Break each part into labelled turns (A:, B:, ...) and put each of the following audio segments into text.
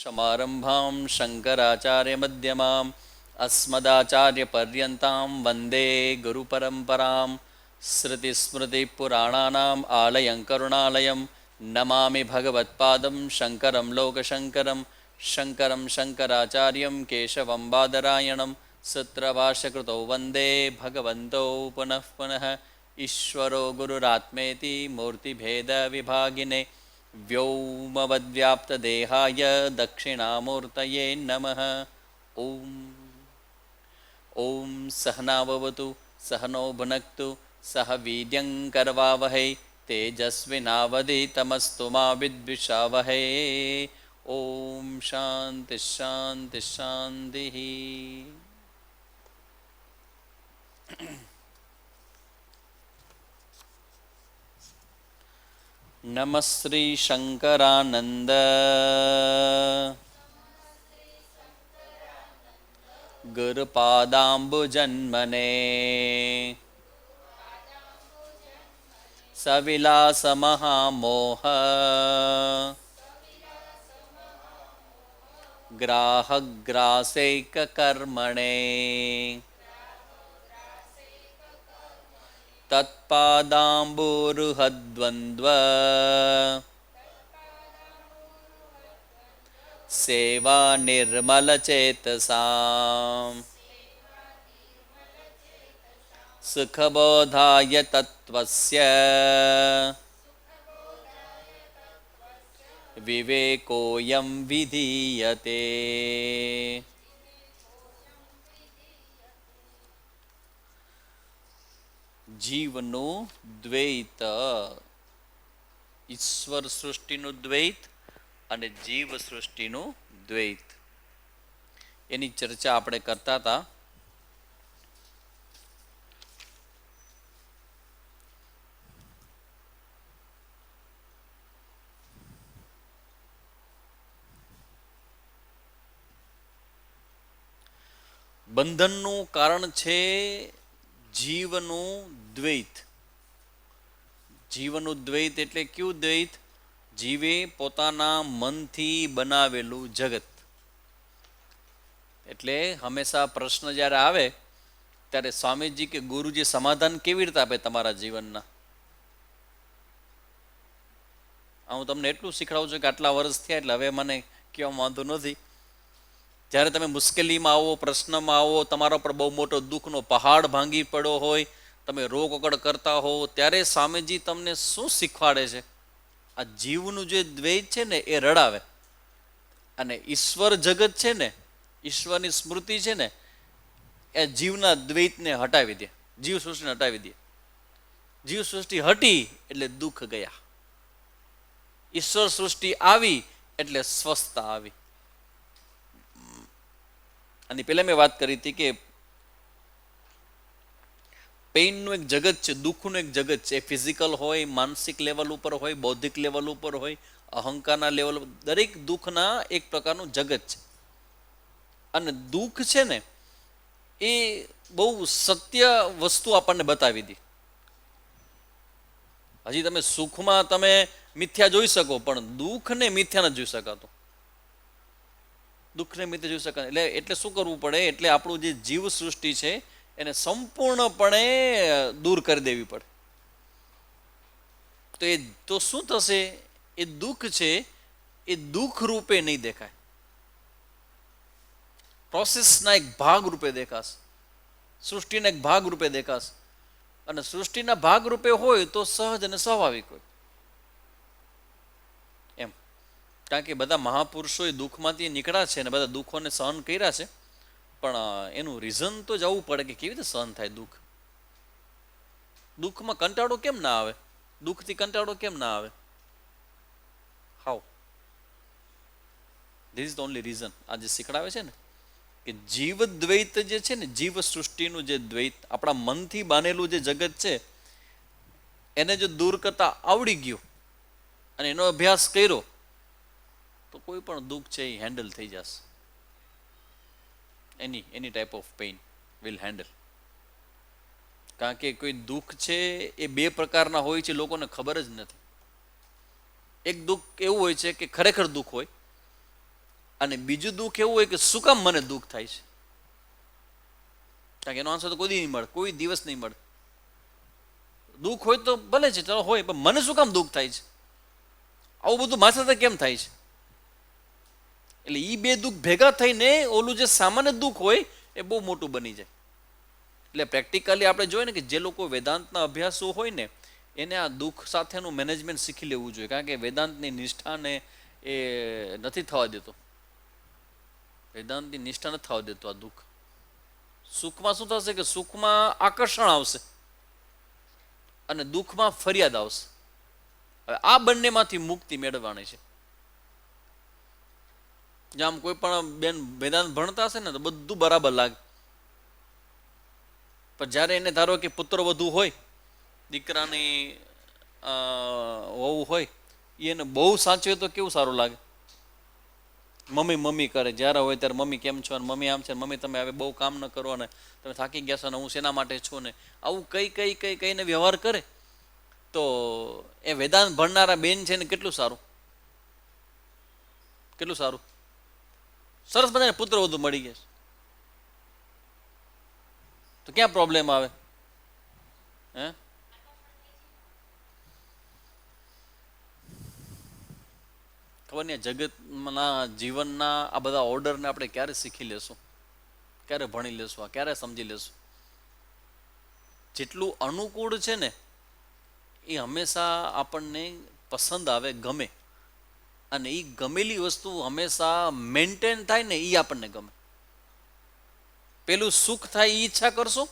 A: समारंभां शङ्कराचार्यमध्यमाम् अस्मदाचार्यपर्यन्तां वन्दे गुरुपरम्परां श्रुतिस्मृतिपुराणानाम् आलयं करुणालयं नमामि भगवत्पादं शङ्करं लोकशङ्करं शङ्करं शङ्कराचार्यं केशवं बादरायणं सूत्रभाष्यकृतौ वन्दे भगवन्तौ पुनः पुनः ईश्वरो गुरुरात्मेति मूर्तिभेदविभागिने व्योमवद्व्याप्तदेहाय दक्षिणामूर्तये नमः। ॐ ॐ सहनाववतु सहनो भुनक्तु सह वीर्यङ्करवावहै तेजस्विनावधीतमस्तु मा विद्विषावहै। ॐ शान्तिः शान्तिः शान्तिः। नमः श्री शंकरानंद गुरुपादाम्बुजन्मने सविलास महामोह ग्राहग्रासैक कर्मणे तत्पादाम्बुरुहद्वन्द्व सेवा निर्मलचेतसाम् सुखबोधाय तत्त्वस्य विवेकोऽयं विधीयते। જીવનું દ્વૈત, ઈશ્વર સૃષ્ટિનું દ્વૈત અને જીવ સૃષ્ટિનું દ્વૈત, એની ચર્ચા આપણે કરતા હતા. બંધનનું કારણ છે જીવનું દ્વૈત. જીવનું દ્વૈત એટલે કયું દ્વૈત? જીવે પોતાના મનથી બનાવેલું જગત. એટલે હંમેશા પ્રશ્ન જ્યારે આવે ત્યારે સ્વામીજી કે ગુરુજી સમાધાન કેવી રીતે આપે તમારા જીવનના? હું તમને એટલું શીખડાવું છું કે આટલા વર્ષ થયા એટલે હવે મને કહેવા વાંધો નથી. જ્યારે તમે મુશ્કેલીમાં આવો, પ્રશ્નમાં આવો, તમારા પર બહુ મોટો દુઃખનો પહાડ ભાંગી પડ્યો હોય, તમે રોકકડ કરતા હો, ત્યારે સ્વામીજી તમને શું શીખવાડે છે? આ જીવનું જે દ્વૈત છે ને એ રડાવે, અને ઈશ્વર જગત છે ને, ઈશ્વરની સ્મૃતિ છે ને, એ જીવના દ્વૈતને હટાવી દે, જીવ સૃષ્ટિને હટાવી દે. જીવ સૃષ્ટિ હટી એટલે દુઃખ ગયા, ઈશ્વર સૃષ્ટિ આવી એટલે સ્વસ્થતા આવી. અને પહેલાં મેં વાત કરી હતી કે પેઇનનું એક જગત છે, દુઃખનું એક જગત છે. ફિઝિકલ હોય, માનસિક લેવલ ઉપર હોય, બૌદ્ધિક લેવલ ઉપર હોય, અહંકારના લેવલ ઉપર, દરેક દુઃખના એક પ્રકારનું જગત છે. અને દુઃખ છે ને એ બહુ સત્ય વસ્તુ આપણને બતાવી દી. હજી તમે સુખમાં તમે મિથ્યા જોઈ શકો, પણ દુઃખને મિથ્યા નથી જોઈ શકાતું. દુઃખને મિત્ર જોઈ શકાય. એટલે શું કરવું પડે? એટલે આપણું જે જીવ સૃષ્ટિ છે એને સંપૂર્ણપણે દૂર કરી દેવી પડે. તો શું થશે? એ દુઃખ છે એ દુઃખ રૂપે નહીં દેખાય, પ્રોસેસના એક ભાગ રૂપે દેખાશે, સૃષ્ટિના એક ભાગ રૂપે દેખાશે. અને સૃષ્ટિના ભાગ રૂપે હોય તો સહજ અને સ્વાભાવિક હોય એમ. કારણ કે બધા મહાપુરુષો એ દુઃખમાંથી નીકળ્યા છે અને બધા દુઃખોને સહન કર્યા છે, પણ એનું રીઝન તો જવું પડે કે કેવી રીતે સહન થાય દુઃખ. દુઃખમાં કંટાળો કેમ ના આવે? દુઃખથી કંટાળો કેમ ના આવે? How? This is the only reason. આ જે શીખડાવે છે ને કે જીવ દ્વૈત જે છે ને, જીવ સૃષ્ટિનું જે દ્વૈત, આપણા મનથી બાંધેલું જે જગત છે, એને જો દૂર કરતા આવડી ગયું અને એનો અભ્યાસ કર્યો તો કોઈ પણ દુઃખ છે એ હેન્ડલ થઈ જશે. એની type of pain will handle. કારણ કે કોઈ દુઃખ છે એ બે પ્રકારના હોય છે, લોકોને ખબર જ નથી. એક દુઃખ એવું હોય છે કે ખરેખર દુઃખ હોય, અને બીજું દુઃખ એવું હોય કે શું કામ મને દુઃખ થાય છે, કારણ કે એનો આન્સર તો કોઈ દી નહીં મળે, કોઈ દિવસ નહીં મળે. દુઃખ હોય તો ભલે છે, ચાલો હોય, પણ મને શું કામ દુઃખ થાય છે, આવું બધું માથે સાથે કેમ થાય છે? એટલે એ બે દુઃખ ભેગા થઈને ઓલું જે સામાન્ય દુઃખ હોય એ બહુ મોટું બની જાય. એટલે પ્રેક્ટિકલી આપણે જોઈએ ને કે જે લોકો વેદાંતના અભ્યાસો હોય ને એને આ દુઃખ સાથેનું મેનેજમેન્ટ શીખી લેવું જોઈએ, કારણ કે વેદાંતની નિષ્ઠાને એ નથી થવા દેતો. વેદાંતની નિષ્ઠા નથી થવા દેતો આ દુઃખ. સુખમાં શું થશે કે સુખમાં આકર્ષણ આવશે અને દુઃખમાં ફરિયાદ આવશે. હવે આ બંનેમાંથી મુક્તિ મેળવવાની છે. આમ કોઈ પણ બેન વેદાંત ભણતા હશે ને તો બધું બરાબર લાગે, પણ જ્યારે એને ધારો કે પુત્ર વધુ હોય, દીકરાની વહુ હોય, એને બહુ સાચવે તો કેવું સારું લાગે. મમ્મી મમ્મી કરે, જ્યારે હોય ત્યારે મમ્મી કેમ છો, અને મમ્મી આમ છે, મમ્મી તમે હવે બહુ કામ ન કરો ને તમે થાકી ગયા છો ને હું શેના માટે છું ને, આવું કઈને વ્યવહાર કરે તો એ વેદાંત ભણનારા બેન છે ને કેટલું સારું, કેટલું સારું. સરસ બધાને પુત્ર વધુ મળી ગયા છે તો ક્યાં પ્રોબ્લેમ આવે? હે ખબર નહીં, જગતના જીવનના આ બધા ઓર્ડરને આપણે ક્યારે શીખી લેશું, ક્યારે ભણી લેશું, આ ક્યારે સમજી લેશું? જેટલું અનુકૂળ છે ને એ હંમેશા આપણને પસંદ આવે, ગમે, અને એ ગમેલી વસ્તુ હંમેશા મેન્ટેન થાય ને એ આપણને ગમે. પેલું સુખ થાય એ ઈચ્છા કરશો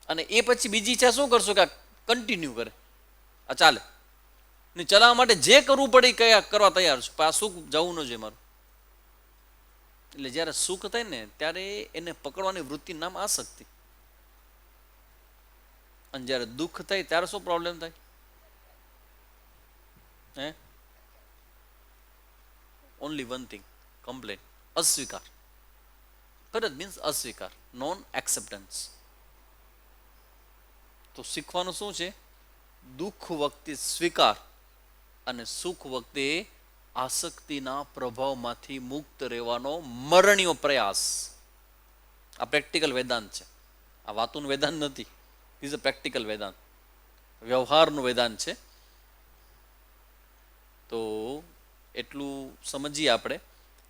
A: અને એ પછી બીજી ઈચ્છા શું કરશો કે કન્ટિન્યુ કરે, આ ચાલે ને ચલાવવા માટે જે કરવું પડે એ કયા કરવા તૈયાર છું, પણ આ સુખ જવું ન જોઈએ મારું. એટલે જ્યારે સુખ થાય ને ત્યારે એને પકડવાની વૃત્તિ નામ આસક્તિ, અને જ્યારે દુઃખ થાય ત્યારે શું પ્રોબ્લેમ થાય? હે ઓનલી વન થિંગ, કમ્પ્લેન, અસ્વીકાર. ફરજ મીન્સ અસ્વીકાર, નોન એક્સેપ્ટન્સ. તો શીખવાનું શું છે? દુઃખ વખતે સ્વીકાર અને સુખ વખતે આસક્તિના પ્રભાવમાંથી મુક્ત રહેવાનો મરણીયો પ્રયાસ. આ પ્રેક્ટિકલ વેદાંત છે, આ વાતોનું વેદાંત નથી. ઇઝ અ પ્રેક્ટિકલ વેદાંત, વ્યવહારનું વેદાંત છે. તો એટલું સમજીએ આપણે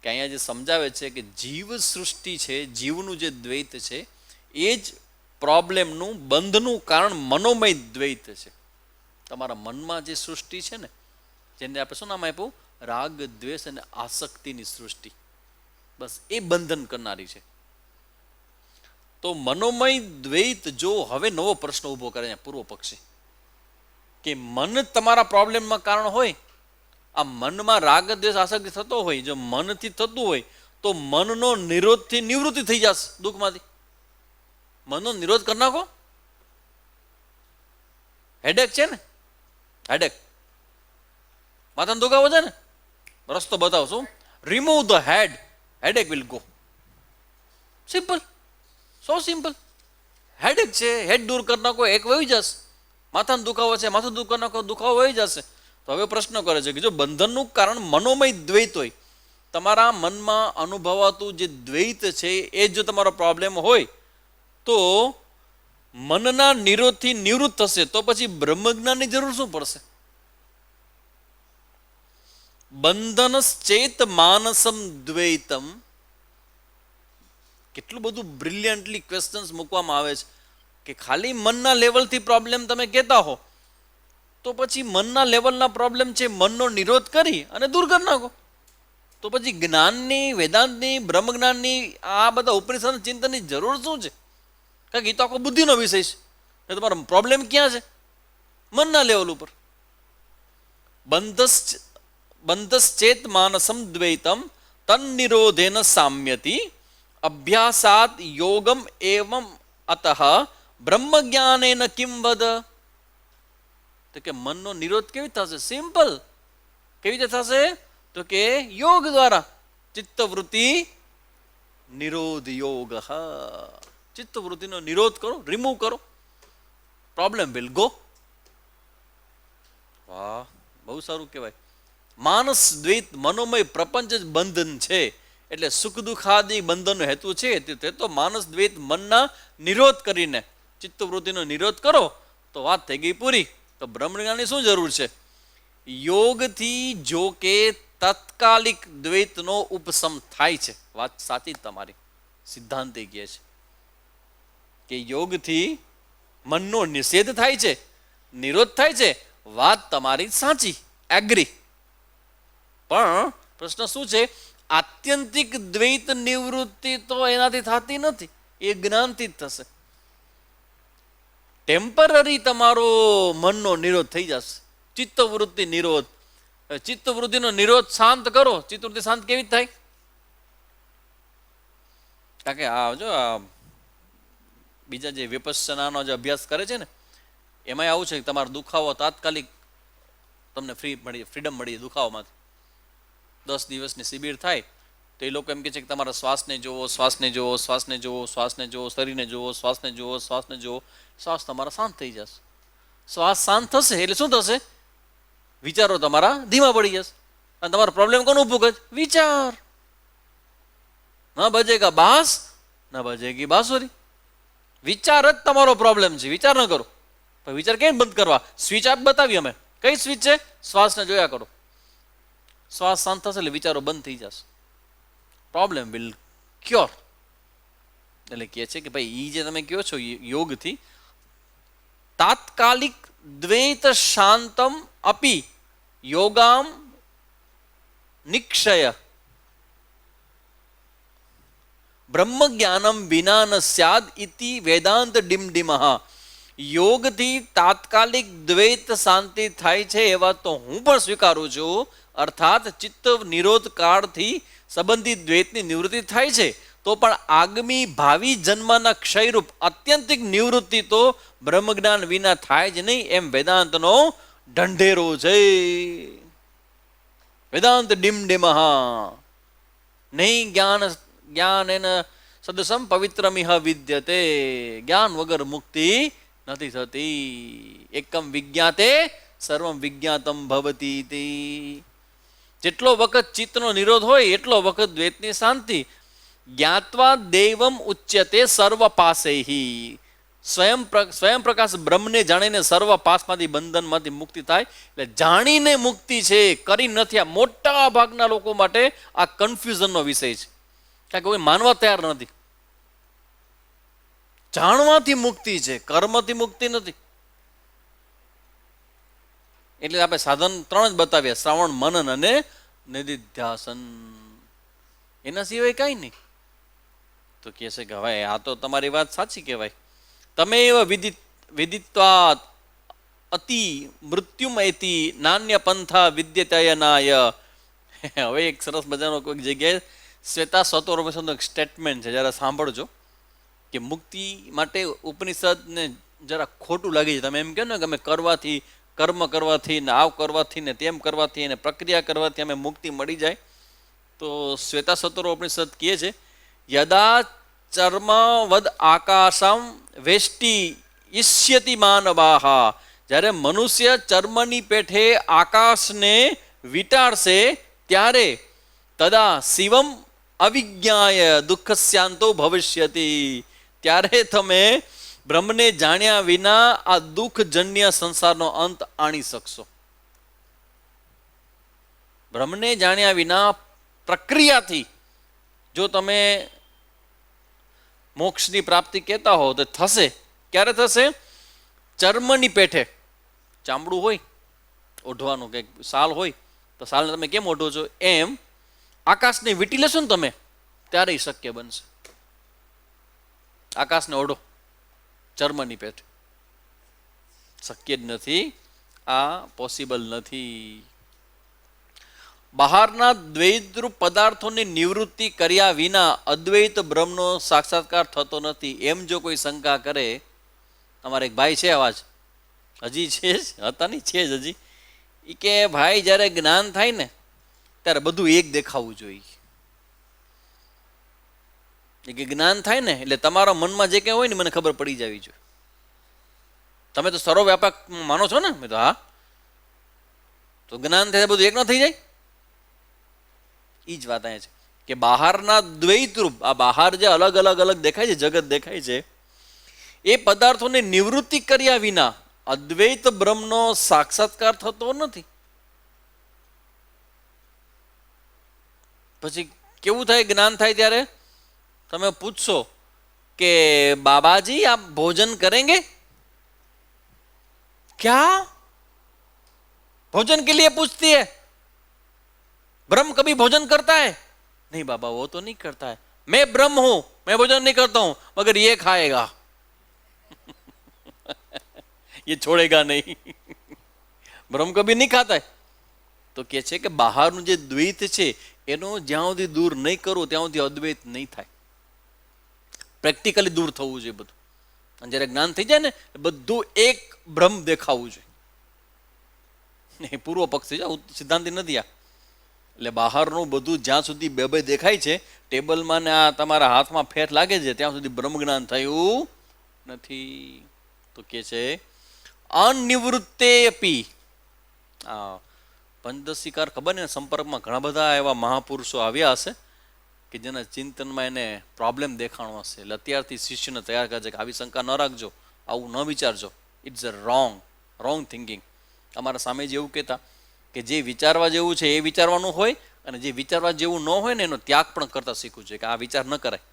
A: કે અહીંયા જે સમજાવે છે કે જીવ સૃષ્ટિ છે, જીવનું જે દ્વૈત છે એ જ પ્રોબ્લેમનું, બંધનું કારણ મનોમય દ્વૈત છે. તમારા મનમાં જે સૃષ્ટિ છે ને, જેને આપણે શું નામ આપ્યું? રાગ, દ્વેષ અને આસક્તિની સૃષ્ટિ. બસ એ બંધન કરનારી છે. તો મનોમય દ્વૈત જો હવે નવો પ્રશ્ન ઊભો કરે છે પૂર્વ પક્ષી, કે મન તમારા પ્રોબ્લેમમાં કારણ હોય, આ મનમાં રાગ દ્વેષ આસક્તિ થતો હોય, જો મનથી થતું હોય તો મનનો નિરોધથી નિવૃત્તિ થઈ જશે દુઃખમાંથી. મનનો નિરોધ કરી નાખો. હેડેક છે ને, હેડેક, માથાનો દુખાવો છે ને, રસ્તો બતાવો શું? Remove the head, headache will go. Simple, so simple. Headache છે, હેડ દૂર કરી નાખો, એક વહી જશે. માથાનો દુખાવો છે, માથું દૂર કરી નાખો, દુખાવો વહી જશે. તો હવે પ્રશ્ન કરે છે કે જો બંધનનું કારણ મનોમય દ્વૈત હોય, તમારા મનમાં અનુભવાતું જે દ્વૈત છે એ જો તમારો પ્રોબ્લેમ હોય તો મનના નિરોધથી નિવૃત્ત થશે, તો પછી બ્રહ્મજ્ઞાનની જરૂર શું પડશે? બંધનશ્ચેત માનસમ દ્વૈતમ. કેટલું બધું બ્રિલિયન્ટલી ક્વેશ્ચન્સ મૂકવામાં આવે છે કે ખાલી મનના લેવલથી પ્રોબ્લેમ તમે કહેતા હો તો પછી મનના લેવલના પ્રોબ્લેમ છે, મનનો નિરોધ કરી અને દૂર કરી નાખો. તો પછી જ્ઞાનની, વેદાંતની, બ્રહ્મજ્ઞાનની, આ બધા ઉપનિષદ ચિંતનની જરૂર શું છે? કારણ કે એ તો આખો બુદ્ધિનો વિષય છે. તમારો પ્રોબ્લેમ ક્યાં છે? મનના લેવલ ઉપર. બંધશ્ચેત માનસમ દ્વૈતમ તન્નિરોધેન સામ્યતિ અભ્યાસાત યોગમ એવમ અતઃ બ્રહ્મજ્ઞાનેન કિમ વદ. તો કે મનનો નિરોધ કેવી રીતે થશે? સિમ્પલ. કેવી રીતે થશે? તો કે યોગ દ્વારા. ચિત્તવૃત્તિ નિરોધ યોગ. ચિત્તવૃત્તિનો નિરોધ કરો, રિમૂવ કરો, પ્રોબ્લેમ વિલ ગો. વાહ, બહુ સારું કહેવાય. માનસ દ્વૈત, મનોમય પ્રપંચ જ બંધન છે. એટલે સુખ દુઃખાદી બંધનનો હેતુ છે તે તો માનસ દ્વૈત મનના નિરોધ કરીને ચિત્તવૃત્તિનો નિરોધ કરો તો વાત થઈ ગઈ પૂરી. તો બ્રહ્મજ્ઞાનની શું જરૂર છે? યોગથી જો કે તાત્કાલિક દ્વૈતનો ઉપશમ થાય છે. વાત સાચી તમારી, સિદ્ધાંતિ કહે છે કે યોગથી મનનો નિષેધ થાય છે, નિરોધ થાય છે. વાત તમારી સાચી, એગ્રી. પણ પ્રશ્ન શું છે? આત્યંતિક દ્વૈત નિવૃત્તિ તો એનાથી થતી નથી, એ જ્ઞાનથી જ થશે. ટેમ્પરરી તમારો મનનો નિરોધ થઈ જશે, ચિત્તવૃત્તિ નિરોધ. ચિત્તવૃત્તિનો નિરોધ શાંત કરો, ચિત્તવૃત્તિ શાંત કેવી થાય? કારણ કે આ જો બીજા જે વિપશ્યનાનો જે અભ્યાસ કરે છે ને એમાં આવું છે કે તમારો દુખાવો તાત્કાલિક તમને ફ્રીડમ મળી દુખાવામાંથી. 10 દિવસની શિબિર થાય તો એ લોકો એમ કહે છે કે તમારા શ્વાસને જુઓ, શ્વાસને જુઓ, શ્વાસને જુઓ, શ્વાસને જુઓ, શરીરને જુઓ, શ્વાસને જુઓ, શ્વાસને જુઓ. શ્વાસ તમારા શાંત થઈ જશે. શ્વાસ શાંત થશે એટલે શું થશે? વિચારો તમારા ધીમા પડી જશે. અને તમારો પ્રોબ્લેમ કોનું ઊભું કરે? વિચાર. ન બજેગા બાસ ન બજેગી બાંસુરી. વિચાર જ તમારો પ્રોબ્લેમ છે. વિચાર ન કરો. પણ વિચાર કેમ બંધ કરવા? સ્વિચ આપ બતાવી અમે. કઈ સ્વિચ છે? શ્વાસને જોયા કરો. શ્વાસ શાંત થશે એટલે વિચારો બંધ થઈ જશે. Problem will cure. એટલે કહે છે કે ભાઈ એ જે તમે કહો છો યોગથી તાત્કાલિક દ્વૈત શાંતમ અપી યોગામ નિક્ષય બ્રહ્મ જ્ઞાનમ વિના ન સ્યાદ ઇતિ વેદાંત ડિમડિમઃ. યોગથી તાત્કાલિક દ્વૈત શાંતિ થાય છે એ વાત તો હું પણ સ્વીકારું છું. અર્થાત ચિત્ત નિરોધ કાળથી સંબંધિત દ્વૈતની નિવૃત્તિ થાય છે. તો પણ આગામી ભાવિ જન્મના ક્ષયરૂપ અત્યંતિક નિવૃત્તિ તો બ્રહ્મજ્ઞાન વિના થાય જ નહીં એમ વેદાંતનો ઢંઢેરો છે. વેદાંત ડિમડિમઃ નહીં જ્ઞાન એને સદસમ પવિત્રમિહ વિદ્યતે. જ્ઞાન વગર મુક્તિ નથી થતી. એકમ વિજ્ઞાતે સર્વમ વિજ્ઞાતમ ભવતી. જેટલો વખત ચિત્તનો નિરોધ હોય એટલો વખત દ્વૈતની શાંતિ. જ્ઞાત્વા દૈવમ ઉચ્યતે સર્વ પાસૈહિ. સ્વયં પ્રકાશ બ્રહ્મને જાણીને સર્વ પાસમાંથી બંધનમાંથી મુક્તિ થાય. એટલે જાણીને મુક્તિ છે, કરી નથી. આ મોટા ભાગના લોકો માટે આ કન્ફ્યુઝનનો વિષય છે. કારણ કે કોઈ માનવા તૈયાર નથી. જાણવાથી મુક્તિ છે, કર્મથી મુક્તિ નથી. એટલે આપણે સાધન 3 જ બતાવ્યા: શ્રવણ, મનન અને નિધિધ્યાસન. એના સિવાય કઈ નહીં. તો કહે છે કે ભાઈ આ તો તમારી વાત સાચી કહેવાય. તમે એવા વિદિત્વાત અતિ મૃત્યુમયતી નાન્ય પંથા વિદ્યતયનાય. હવે એક સરસ મજાનો કોઈક જગ્યાએ શ્વેતા સ્વતોર્વશનનો એક સ્ટેટમેન્ટ છે, જરા સાંભળજો. કે મુક્તિ માટે ઉપનિષદને જરા ખોટું લાગી છે. તમે એમ કહો ને કે અમે કરવાથી, કર્મ કરવાથી ને આવ કરવાથી ને તેમ કરવાથી અને પ્રક્રિયા કરવાથી અમે મુક્તિ મળી જાય. તો શ્વેતા સ્વતોર ઉપનિષદ કહે છે યદા ચર્મવદ આકાશમ વેષ્ટિ ઈષ્યતિ માનવાહ. જ્યારે મનુષ્ય ચર્મની પેઠે આકાશને વિટાળશે ત્યારે તદા શિવમ અવિજ્ઞાય દુઃખસ્યાંતો ભવિષ્યતિ. ત્યારે તમે બ્રહ્મને જાણ્યા વિના આ દુઃખજન્ય સંસારનો અંત આણી શકશો. બ્રહ્મને જાણ્યા વિના પ્રક્રિયાથી જો તમે મોક્ષની પ્રાપ્તિ કહેતા હો તો થશે. ક્યારે થશે? ચર્મની પેઠે. ચામડું હોય ઓઢવાનું, કંઈક સાલ હોય તો સાલને તમે કેમ ઓઢો છો એમ આકાશને વીંટી લેશો ને તમે ત્યારે શક્ય બનશે. આકાશને ઓઢો ચર્મની પેઠે, શક્ય જ નથી. આ પોસિબલ નથી. બહારના દ્વૈતરૂપ પદાર્થોની નિવૃત્તિ કર્યા વિના અદ્વૈત બ્રહ્મનો સાક્ષાત્કાર થતો નથી. એમ જો કોઈ શંકા કરે, અમારે એક ભાઈ છે અવાજ હજી છે જ, હતા નહીં છે જ હજી, એ કે ભાઈ જ્યારે જ્ઞાન થાય ને ત્યારે બધું એક દેખાવું જોઈએ. કે જ્ઞાન થાય ને એટલે તમારા મનમાં જે કંઈ હોય ને મને ખબર પડી જવી જોઈએ. તમે તો સર્વવ્યાપક માનો છો ને? મેં તો હા. તો જ્ઞાન થાય બધું એક ન થઈ જાય? એ જ વાત અહીંયા છે. કે બહારના દ્વૈત રૂપ, આ બહાર જે અલગ અલગ અલગ દેખાય છે, જગત દેખાય છે, એ પદાર્થોની નિવૃત્તિ કર્યા વિના અદ્વૈત બ્રહ્મનો સાક્ષાત્કાર થતો નથી. પછી કેવું થાય? જ્ઞાન થાય ત્યારે તમે પૂછશો કે બાબાજી આપ ભોજન करेंगे क्या? भोजन के लिए पूछती है. ब्रह्म कभी भोजन करता है? नहीं बाबा, वो तो नहीं करता है. मैं ब्रह्म हूं, मैं भोजन नहीं करता हूं, मगर ये खाएगा. ये छोड़ेगा नहीं. ब्रह्म कभी नहीं खाता है. તો કે છે કે બહારનું જે દ્વૈત છે એનો જ્યાં સુધી દૂર નહીં કરો ત્યાં સુધી અદ્વૈત નહીં થાય. પ્રેક્ટિકલી દૂર થવું જોઈએ બધું. અને જ્યારે જ્ઞાન થઈ જાય ને બધું એક બ્રહ્મ દેખાવું જોઈએ. એ પૂર્વ પક્ષી છે, સિદ્ધાંતિ નથી આ. એટલે બહારનું બધું જ્યાં સુધી બે બે દેખાય છે, ટેબલમાં ને આ તમારા હાથમાં ફેર લાગે છે, ત્યાં સુધી બ્રહ્મ જ્ઞાન થયું નથી. તો કે છે અનિવૃત્તે અપી. આ પંચદશીકાર ખબર ને, સંપર્કમાં ઘણા બધા એવા મહાપુરુષો આવ્યા હશે કે જેના ચિંતનમાં એને પ્રોબ્લેમ દેખાણો હશે. એટલે અત્યારથી શિષ્યને તૈયાર કરે છે કે આવી શંકા ન રાખજો, આવું ન વિચારજો. It's a wrong thinking. અમારા સામે જ એવું કહેતા કે જે વિચારવા જેવું છે એ વિચારવાનું હોય, અને જે વિચારવા જેવું ન હોય ને એનો ત્યાગ પણ કરતા શીખવું છે કે આ વિચાર ન કરાય.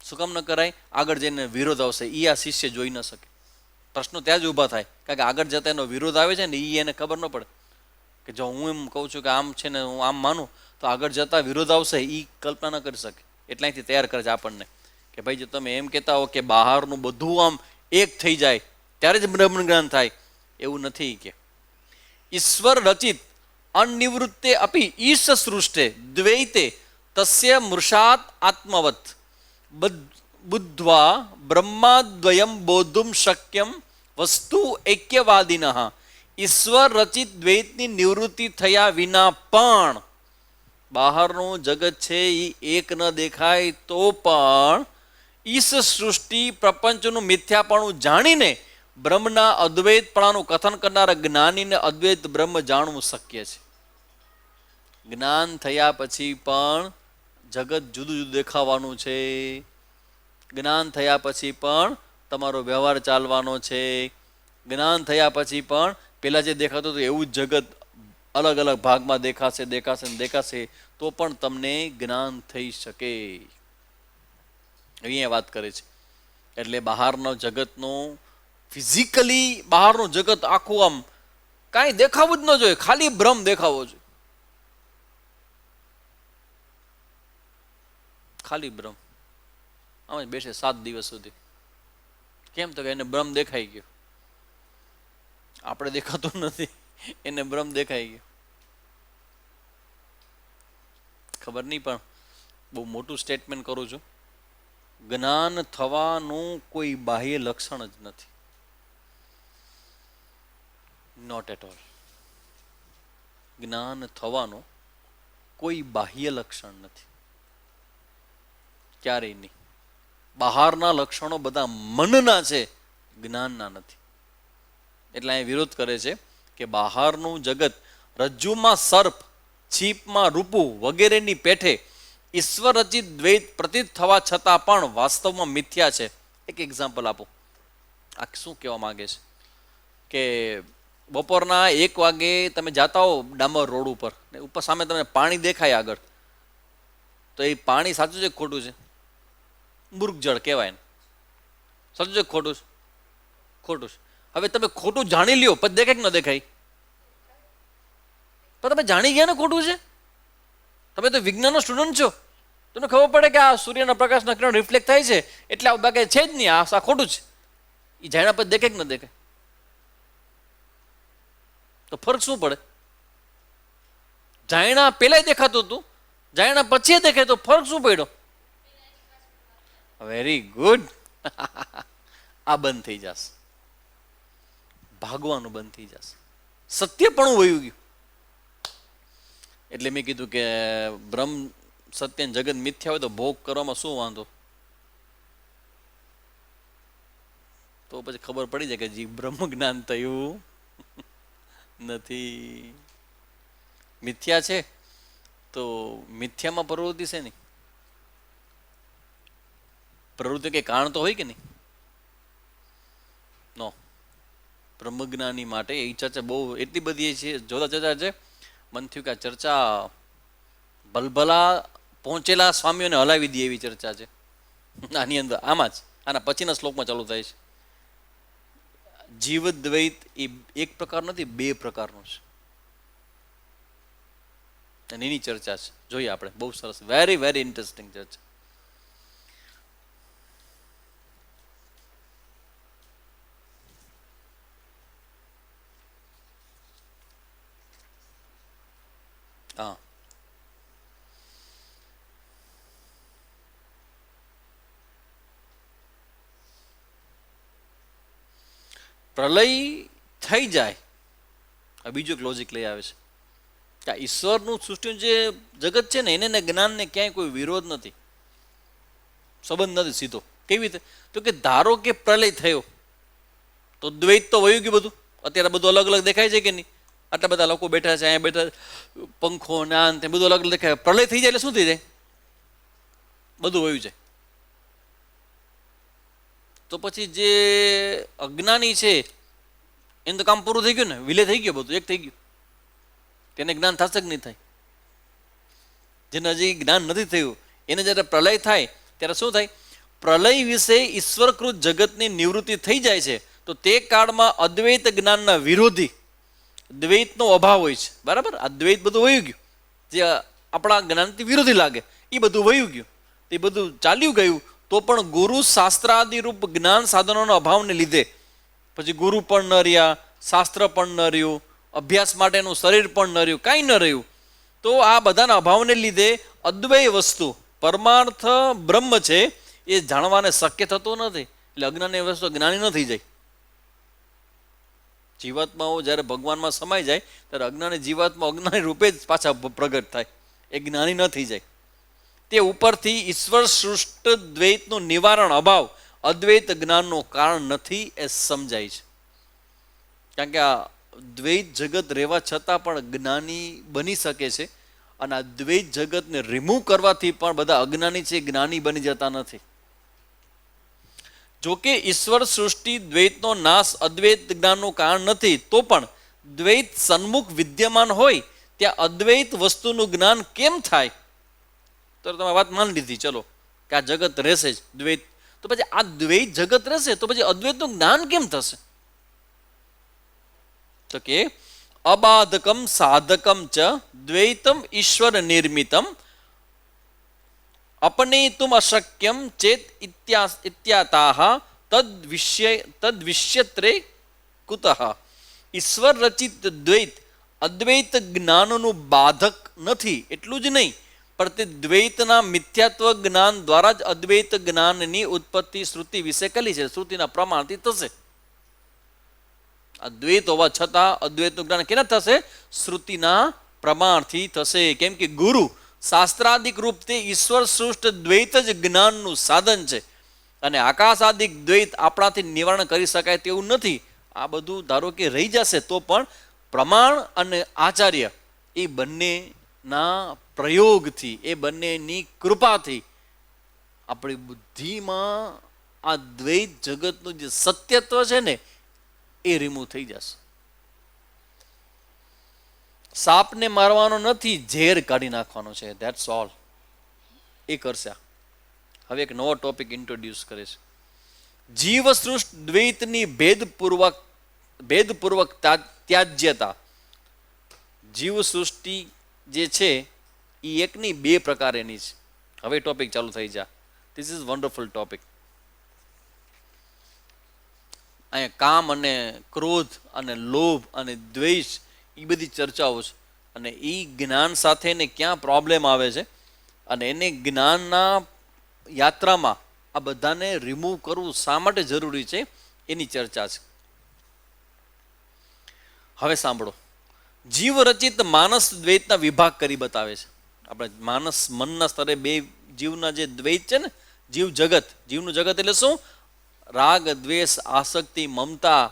A: શું કામ ન કરાય? આગળ જઈને વિરોધ આવશે, એ આ શિષ્ય જોઈ ન શકે. પ્રશ્નો ત્યાં જ ઊભા થાય, કારણ કે આગળ જતા એનો વિરોધ આવે છે ને એ એને ખબર ન પડે કે જો હું એમ કહું છું કે આમ છે ને હું આમ માનું તો આગળ જતા વિરોધ આવશે, એ કલ્પના ન કરી શકે. એટલાથી તૈયાર કરે છે આપણને કે ભાઈ જો તમે એમ કહેતા હો કે બહારનું બધું આમ એક થઈ જાય ત્યારે જ બ્રહ્મ જ્ઞાન થાય, એવું નથી. કે ઈશ્વર રચિત અનિવૃત્તે અપી ઈશ સૃષ્ટે દ્વૈતે તસ્ય મૃષાત આત્મવત બુદ્ધ્વા બ્રહ્માદ્વયમ બોધુમ શક્યમ વસ્તુ ઐક્યવાદિનઃ. ઈશ્વર રચિત દ્વૈતની નિવૃત્તિ થયા વિના પણ બહારનું જગત છે એ એક ન દેખાય તો પણ ઈશ સૃષ્ટિ પ્રપંચનું મિથ્યાપણું જાણીને બ્રહ્મના અદ્વૈતપણાનું કથન કરનારા જ્ઞાનીને અદ્વૈત બ્રહ્મ જાણવું શક્ય છે. જ્ઞાન થયા પછી પણ જગત જુદું જુદું દેખાવાનું છે. જ્ઞાન થયા પછી પણ તમારો વ્યવહાર ચાલવાનો છે. જ્ઞાન થયા પછી પણ પેલા જે દેખાતું હતું એવું જ જગત અલગ અલગ ભાગમાં દેખાશે દેખાશે ને દેખાશે, તો પણ તમને જ્ઞાન થઈ શકે. અહીંયા વાત કરે છે. એટલે બહારનો જગતનું ફિઝિકલી બહારનું જગત આખું આમ કાંઈ દેખાવું જ ન જોઈએ, ખાલી ભ્રમ દેખાવો જોઈએ, ખાલી ભ્રમ. આમ જ બેસે 7 દિવસ સુધી. કેમ? તો કે એને ભ્રમ દેખાઈ ગયો. આપણે દેખાતું નથી, એને ભ્રમ દેખાઈ ગયો. ખબર નહીં, પણ બહુ મોટું સ્ટેટમેન્ટ કરું છું. જ્ઞાન થવાનું કોઈ બાહ્ય લક્ષણ જ નથી. Not at all. જ્ઞાન થવાનું કોઈ બાહ્ય લક્ષણ નથી, ક્યારેય નહીં. બહારના લક્ષણો બધા મનના છે, જ્ઞાનના નથી. એટલે અહીં વિરોધ કરે છે કે બહારનું જગત રજ્જુમાં સર્પ, છીપમાં રૂપું વગેરેની પેઠે ઈશ્વર રચિત દ્વૈત પ્રતીત થવા છતાં પણ વાસ્તવમાં મિથ્યા છે. એક એક્ઝામ્પલ આપો. આ શું કહેવા માંગે છે કે બપોરના 1 વાગે તમે જાતા હો ડામર રોડ ઉપર, ને ઉપર સામે તમને પાણી દેખાય આગળ, તો એ પાણી સાચું છે કે ખોટું છે? મૃગજળ કહેવાય ને. સાચું છે ખોટું છે? ખોટું છે. હવે તમે ખોટું જાણી લ્યો પછી દેખાય કે ન દેખાય? પણ તમે જાણી ગયા ને ખોટું છે. તમે તો વિજ્ઞાનનો સ્ટુડન્ટ છો, તમને ખબર પડે કે આ સૂર્યના પ્રકાશના કિરણ રિફ્લેક્ટ થાય છે એટલે આ બાકી છે જ નહીં, આ ખોટું છે. એ જાણ્યા પછી દેખાય કે ન દેખાય? તો ફરક શું પડે? જાણ્યા પહેલા દેખાતું હતું, જાણ્યા પછી દેખાય, તો ફરક શું પડ્યો? Very good. આ બંધ થઈ જશે, ભાગવાનું બંધ થઈ જશે, સત્યપણું વયું ગયું. એટલે મેં કીધું કે બ્રહ્મ સત્ય જગત મિથ્યા હોય તો ભોગ કરવામાં શું વાંધો? તો પછી ખબર પડી જાય કે જી બ્રહ્મ જ્ઞાન થયું નથી, મિથ્યા છે. તો મિથ્યામાં પ્રવૃત્તિ છે નહીં, પ્રવૃત્તિ કે કારણ તો હોય કે નહીં? નો. બ્રહ્મજ્ઞાની માટે એ ચર્ચા બહુ એટલી બધી છે, જોતા ચર્ચા છે, મન થયું કે આ ચર્ચા ભલભલા પહોંચેલા સ્વામીઓને હલાવી દે એવી ચર્ચા છે આની અંદર. આમાં જ આના પછીના શ્લોકમાં ચાલુ થાય છે. જીવદ્વૈત એ એક પ્રકાર નથી, બે પ્રકારનો છે, અને એની ચર્ચા છે. જોઈએ આપણે, બહુ સરસ, વેરી વેરી ઇન્ટરેસ્ટિંગ ચર્ચા. હા, પ્રલય થઈ જાય. આ બીજું એક લોજિક લઈ આવે છે કે આ ઈશ્વરનું સૃષ્ટિનું જે જગત છે ને, એને જ્ઞાનને ક્યાંય કોઈ વિરોધ નથી, સંબંધ નથી સીધો. કેવી રીતે? તો કે ધારો કે પ્રલય થયો તો દ્વૈત તો વયું ગયું બધું. અત્યારે બધું અલગ અલગ દેખાય છે કે નહીં? આટલા બધા લોકો બેઠા છે, અહીંયા બેઠા, પંખો નાન તે બધું અલગ અલગ દેખાય. પ્રલય થઈ જાય એટલે શું થઈ જાય? બધું વયું જાય. તો પછી જે અજ્ઞાની છે એનું તો કામ પૂરું થઈ ગયું ને, વિલય થઈ ગયો, બધું એક થઈ ગયું. તેને જ્ઞાન થશે કે નહીં થાય? જેને હજી જ્ઞાન નથી થયું એને જ્યારે પ્રલય થાય ત્યારે શું થાય? પ્રલય વિશે ઈશ્વરકૃત જગતની નિવૃત્તિ થઈ જાય છે. તો તે કાળમાં અદ્વૈત જ્ઞાનના વિરોધી દ્વૈતનો અભાવ હોય છે. બરાબર? આ દ્વૈત બધું વયું ગયું, જે આપણા જ્ઞાનથી વિરોધી લાગે એ બધું વયું ગયું, એ બધું ચાલ્યું ગયું. તો પણ ગુરુ શાસ્ત્રાદિરૂપ જ્ઞાન સાધનોના અભાવને લીધે પછી ગુરુ પણ ન રહ્યા, શાસ્ત્ર પણ ન રહ્યું, અભ્યાસ માટેનું શરીર પણ ન રહ્યું, કાંઈ ન રહ્યું. તો આ બધાના અભાવને લીધે અદ્વૈત વસ્તુ પરમાર્થ બ્રહ્મ છે એ જાણવાને શક્ય થતું નથી. એટલે અજ્ઞાની વસ્તુ જ્ઞાની ન થઈ જાય. જીવાત્માઓ જ્યારે ભગવાનમાં સમાઈ જાય ત્યારે અજ્ઞાની જીવાત્મા અજ્ઞાની રૂપે જ પાછા પ્રગટ થાય, એ જ્ઞાની ન થઈ જાય. તે ઉપરથી ઈશ્વર સૃષ્ટ દ્વૈતનું નિવારણ અભાવ અદ્વૈત જ્ઞાનનું કારણ નથી એ સમજાય છે. કારણ કે આ દ્વૈત જગત રહેવા છતાં પણ જ્ઞાની બની શકે છે, અને આ દ્વૈત જગતને રિમૂવ કરવાથી પણ બધા અજ્ઞાની છે જ્ઞાની બની જતા નથી. જોકે ઈશ્વર સૃષ્ટિ દ્વૈતનો નાશ અદ્વૈત જ્ઞાનનું કારણ નથી, તો પણ દ્વૈત સન્મુખ વિદ્યમાન હોય ત્યાં અદ્વૈત વસ્તુનું જ્ઞાન કેમ થાય? તો તમે વાત માની લીધી, ચલો કે આ જગત રહેશે જ દ્વૈત, તો પછી આ દ્વૈત જગત રહેશે તો પછી અદ્વૈતનું જ્ઞાન કેમ થશે? તો કે અબાધકમ સાધકમ ચ દ્વૈતમ ઈશ્વર નિર્મિતમ અપનેતુમ અશક્યમ ચેત ઇત્યાતાહ તદ્વિષ્યત્રે કુતઃ. ઈશ્વર રચિત દ્વૈત અદ્વૈત જ્ઞાનનું બાધક નથી. એટલું જ નહીં, પણ તે દ્વૈતના મિથ્યાત્વ જ્ઞાન દ્વારા જ અદ્વૈત જ્ઞાનની ઉત્પત્તિ શ્રુતિ વિશે કરી છે, શ્રુતિના પ્રમાણથી થશે. અદ્વૈત હોવા છતાં અદ્વૈતનું જ્ઞાન કેના થશે? શ્રુતિના પ્રમાણથી થશે. કેમ કે ગુરુ શાસ્ત્રાદિક રૂપ તે ઈશ્વર સૃષ્ટ દ્વૈત જ જ્ઞાનનું સાધન છે, અને આકાશાદિક દ્વૈત આપણાથી નિવારણ કરી શકાય તેવું નથી. આ બધું ધારો કે રહી જશે તો પણ પ્રમાણ અને આચાર્ય એ બંનેના પ્રયોગથી, એ બંનેની કૃપાથી આપણી બુદ્ધિમાં આ દ્વૈત જગતનું જે સત્યત્વ છે ને એ રિમૂવ થઈ જશે. સાપને મારવાનો નથી, ઝેર કાઢી નાખવાનો છે, ધેટ્સ ઓલ. એ કરશે. હવે એક નવો ટોપિક ઇન્ટ્રોડ્યુસ કરે છે. જીવ સૃષ્ટ દ્વૈતની ભેદપૂર્વક ત્યાજ્યતા. જીવ સૃષ્ટિ જે છે એ એકની બે પ્રકાર એની છે. હવે ટોપિક ચાલુ થઈ જા. This is wonderful topic. અહીંયા કામ અને ક્રોધ અને લોભ અને દ્વેષ એ બધી ચર્ચાઓ છે, અને એ જ્ઞાન સાથે એને ક્યાં પ્રોબ્લેમ આવે છે, અને એને જ્ઞાનના યાત્રામાં આ બધાને રિમૂવ કરવું શા માટે જરૂરી છે એની ચર્ચા છે. હવે સાંભળો. જીવ રચિત માનસ દ્વૈતના વિભાગ કરી બતાવે છે. આપણે માનસ મનના સ્તરે બે જીવના જે દ્વૈત છે ને, જીવ જગત, જીવનું જગત એટલે શું? રાગ દ્વેષ આસક્તિ મમતા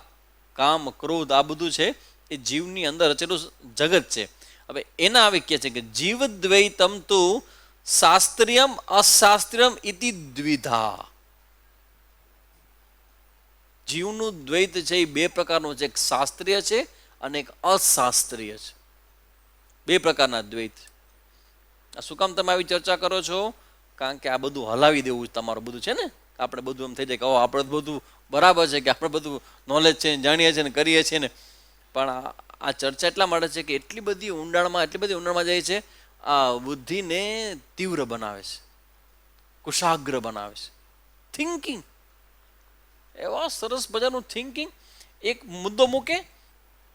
A: કામ ક્રોધ આ બધું છે એ જીવની અંદર રચેલું જગત છે. હવે એના આવી કહે છે કે જીવદ્વૈતમ તુ શાસ્ત્રીયમ અશાસ્ત્રીયમ ઇતિ દ્વિધા. જીવનું દ્વૈત છે એ બે પ્રકારનું છે, એક શાસ્ત્રીય છે અને એક અશાસ્ત્રીય છે. બે પ્રકારના દ્વૈત. આ શું કામ તમે આવી ચર્ચા કરો છો? કારણ કે આ બધું હલાવી દેવું તમારું બધું છે ને. આપણે બધું એમ થઈ જાય કે આપણે બધું બરાબર છે, કે આપણે બધું નોલેજ છે, જાણીએ છીએ ને કરીએ છીએ ને. પણ આ ચર્ચા એટલા માટે છે કે એટલી બધી ઊંડાણમાં જાય છે, આ બુદ્ધિને તીવ્ર બનાવે છે, કુશાગ્ર બનાવે છે. થિંકિંગ, એવા સરસ મજાનું થિંકિંગ. એક મુદ્દો મૂકે,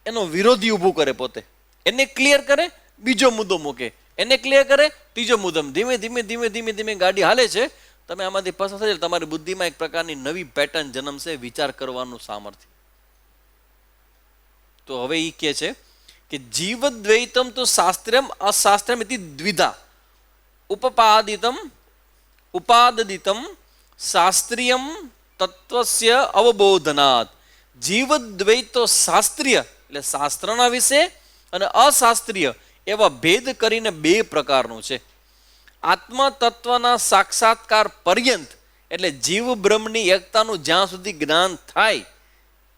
A: એનો વિરોધી ઊભું કરે, પોતે એને ક્લિયર કરે, બીજો મુદ્દો મૂકે, એને ક્લિયર કરે, ત્રીજો મુદ્દો. ધીમે ધીમે ધીમે ધીમે ધીમે ગાડી હાલે છે. તમે આમાંથી પસાર થઈ જાય, તમારી બુદ્ધિમાં એક પ્રકારની નવી પેટર્ન જન્મશે, વિચાર કરવાનું સામર્થ્ય. તો હવે એ કહે છે કે જીવદ્વૈતમ તો શાસ્ત્રમ અશાસ્ત્રમ ઇતિ દ્વિધા ઉપાદિતમ શાસ્ત્રીયમ તત્વસ્ય અવબોધનાત. જીવદ્વૈત તો શાસ્ત્રીય એટલે શાસ્ત્રના વિશે અને અશાસ્ત્રીય એવા ભેદ કરીને બે પ્રકારનું છે. આત્મ તત્વના સાક્ષાત્કાર પર્યંત એટલે જીવ બ્રહ્મની એકતાનું જ્યાં સુધી જ્ઞાન થાય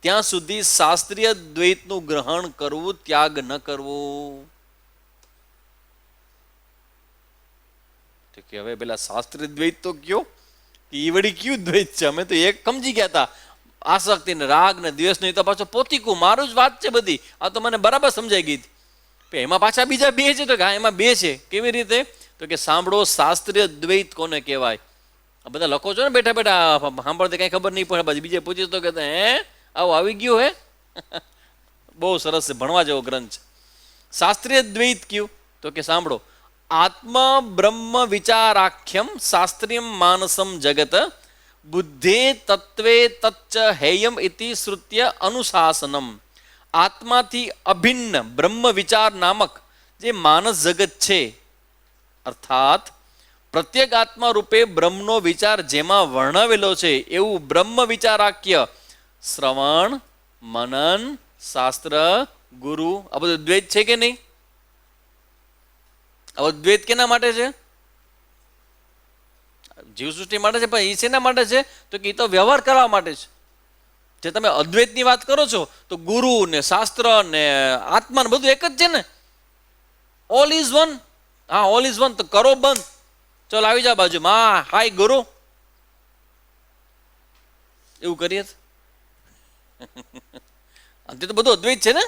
A: ત્યાં સુધી શાસ્ત્રીય દ્વૈતનું ગ્રહણ કરવું, ત્યાગ ન કરવું. તો કે હવે પેલા શાસ્ત્રીય દ્વૈત તો કયો કે ઈ વળી કયું દ્વૈત છે? અમે તો એક સમજી ગયા હતા, આસક્તિ ને રાગ ને દ્વેષ ને. તો પાછો પોતીકું મારું જ વાત છે બધી. આ તો મને બરાબર સમજાઈ ગઈ હતી. એમાં પાછા બીજા બે છે. તો કે હા, એમાં બે છે. કેવી રીતે? તો કે સાંભળો, શાસ્ત્રીય દ્વૈત કોને કહેવાય? આ બધા લખો છો ને બેઠા બેઠા, સાંભળते કઈ ખબર નહીં પડે. પછી બીજે પૂછીશ તો કે હે આવું આવી ગયું હે. બહુ સરસ છે, ભણવા જેવો ગ્રંથ છે. શાસ્ત્રીય દ્વૈત કયું? તો કે સાંભળો, આત્મ બ્રહ્મ વિચારાખ્યમ શાસ્ત્રીયમ માનસમ જગત બુદ્ધે તત્વે તચ્ચ હેયમ ઇતિ શ્રુત્ય અનુશાસનમ. આત્માથી અભિન્ન બ્રહ્મ વિચાર નામક જે માનસ જગત છે, અર્થાત પ્રત્યેક આત્મા રૂપે બ્રહ્મનો વિચાર જેમાં વર્ણવેલો છે એવું બ્રહ્મ વિચારાખ્ય શ્રવણ, મનન, શાસ્ત્ર, ગુરુ, આ બધું દ્વૈત છે કે નહીં? આ દ્વૈત કેના માટે છે? જીવસૃષ્ટિ માટે છે. પણ એ શેના માટે છે? તો કે એ તો વ્યવહાર કરવા માટે છે. જે તમે અદ્વૈતની વાત કરો છો તો ગુરુ ને શાસ્ત્ર ને આત્મા ને બધું એક જ છે ને. All is one. હા, ઓલ ઇઝ વન. તો કરો બંધ, ચલ આવી જા બાજુમાં, હાય ગુરુ, એવું કરીએ અંતે તો બધું અદ્વૈત છે ને.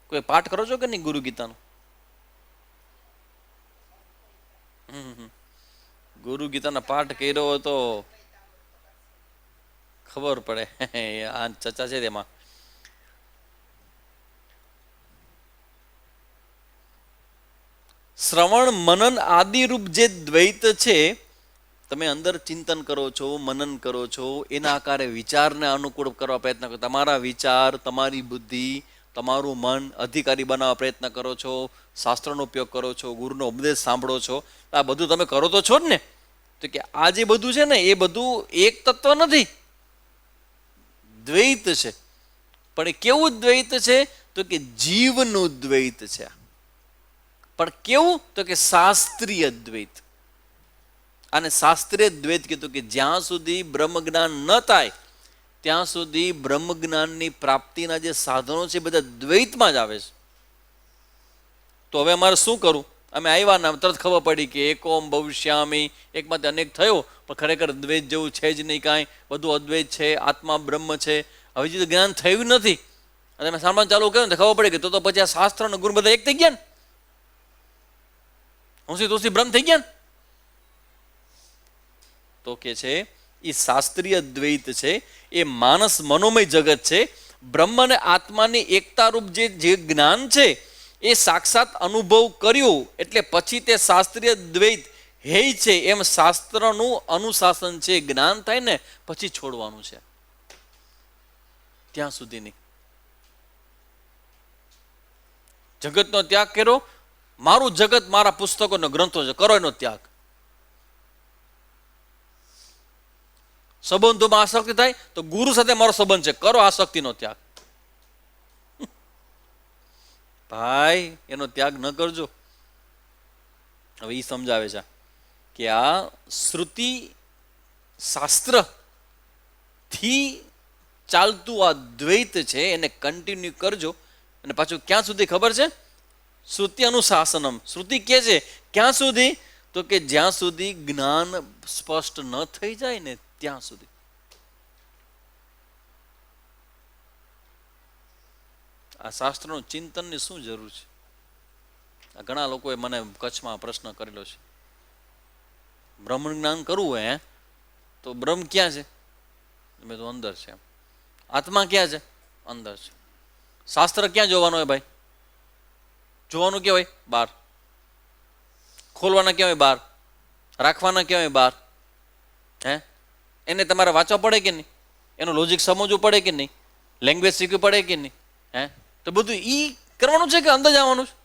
A: કોઈ પાઠ કરો છો કે નહીં ગુરુ ગીતાનો? ગુરુ ગીતાના પાઠ કર્યો હોય તો ખબર પડે. આ ચર્ચા છે તેમાં. શ્રવણ, મનન આદિ રૂપ જે દ્વૈત છે, તમે અંદર ચિંતન કરો છો, મનન કરો છો, એના આકારે વિચારને અનુકૂળ કરવા પ્રયત્ન કરો. તમારા વિચાર, તમારી બુદ્ધિ, તમારું મન અધિકારી બનાવવા પ્રયત્ન કરો છો, શાસ્ત્રનો ઉપયોગ કરો છો, ગુરુનો ઉપદેશ સાંભળો છો. આ બધું તમે કરો તો છો જ ને. તો કે આ જે બધું છે ને એ બધું એક તત્વ નથી, દ્વૈત છે. પણ એ કેવું દ્વૈત છે? તો કે જીવનું દ્વૈત છે. પણ કેવું? તો કે શાસ્ત્રીય દ્વૈત. અને શાસ્ત્રીય દ્વૈત કીધું કે જ્યાં સુધી બ્રહ્મ જ્ઞાન ન થાય ત્યાં સુધી બ્રહ્મ જ્ઞાનની પ્રાપ્તિના જે સાધનો છે બધા દ્વૈતમાં જ આવે છે. તો હવે અમારે શું કરવું? અમે આવ્યા ને તરત ખબર પડી કે એકોમ ભવિષ્યામી, એકમાંથી અનેક થયો, પણ ખરેખર દ્વૈત જેવું છે જ નહીં કાંઈ, બધું અદ્વૈત છે, આત્મા બ્રહ્મ છે. હવે જે જ્ઞાન થયું નથી અને તમે સાંભળવાનું ચાલુ કર્યું ને ખબર પડી કે તો પછી આ શાસ્ત્ર અને ગુરુ બધા એક થઈ ગયા ને, હુંસી તુસી બ્રહ્મ થઈ ગયા ને. તો કે છે એ શાસ્ત્રીય દ્વૈત છે, એ માનસ મનોમય જગત છે. બ્રહ્મ અને આત્માની એકતા રૂપ જે જ્ઞાન છે એ સાક્ષાત અનુભવ કર્યું એટલે પછી તે શાસ્ત્રીય દ્વૈત હેય છે એમ શાસ્ત્રનું અનુશાસન છે. જ્ઞાન થાય ને પછી છોડવાનું છે, ત્યાં સુધીની. જગતનો ત્યાગ કર્યો, મારું જગત મારા પુસ્તકોનો ગ્રંથો છે, કરો એનો ત્યાગ. સંબંધોમાં આસક્તિ થાય તો ગુરુ સાથે મારો સંબંધ છે, કરો આસક્તિનો ત્યાગ. ભાઈ એનો ત્યાગ ન કરજો. હવે એ સમજાવે છે કે આ શ્રુતિ શાસ્ત્ર થી ચાલતું આ દ્વૈત છે એને કન્ટિન્યુ કરજો. અને પાછું ક્યાં સુધી ખબર છે? શ્રુતિ અનુશાસનમ. શ્રુતિ કે છે ક્યાં સુધી? તો કે જ્યાં સુધી જ્ઞાન સ્પષ્ટ ન થઈ જાય ને ત્યાં સુધી. આ શાસ્ત્રનું ચિંતનની શું જરૂર છે? આ ઘણા લોકોએ મને કચ્છમાં પ્રશ્ન કરેલો છે, બ્રહ્મ જ્ઞાન કરવું હોય તો બ્રહ્મ ક્યાં છે? મેં તો અંદર છે. આત્મા ક્યાં છે? અંદર છે. શાસ્ત્ર ક્યાં જોવાનું હોય ભાઈ? જોવાનું ક્યાં હોય? બહાર. ખોલવાના ક્યાં હોય? બહાર. રાખવાના ક્યાં હોય? બહાર. એને તમારે વાંચવા પડે કે નહીં? એનું લોજિક સમજવું પડે કે નહીં? લેંગ્વેજ શીખવી પડે કે નહીં? તો બધું ઈ કરવાનું છે કે અંદર જવાનું છે?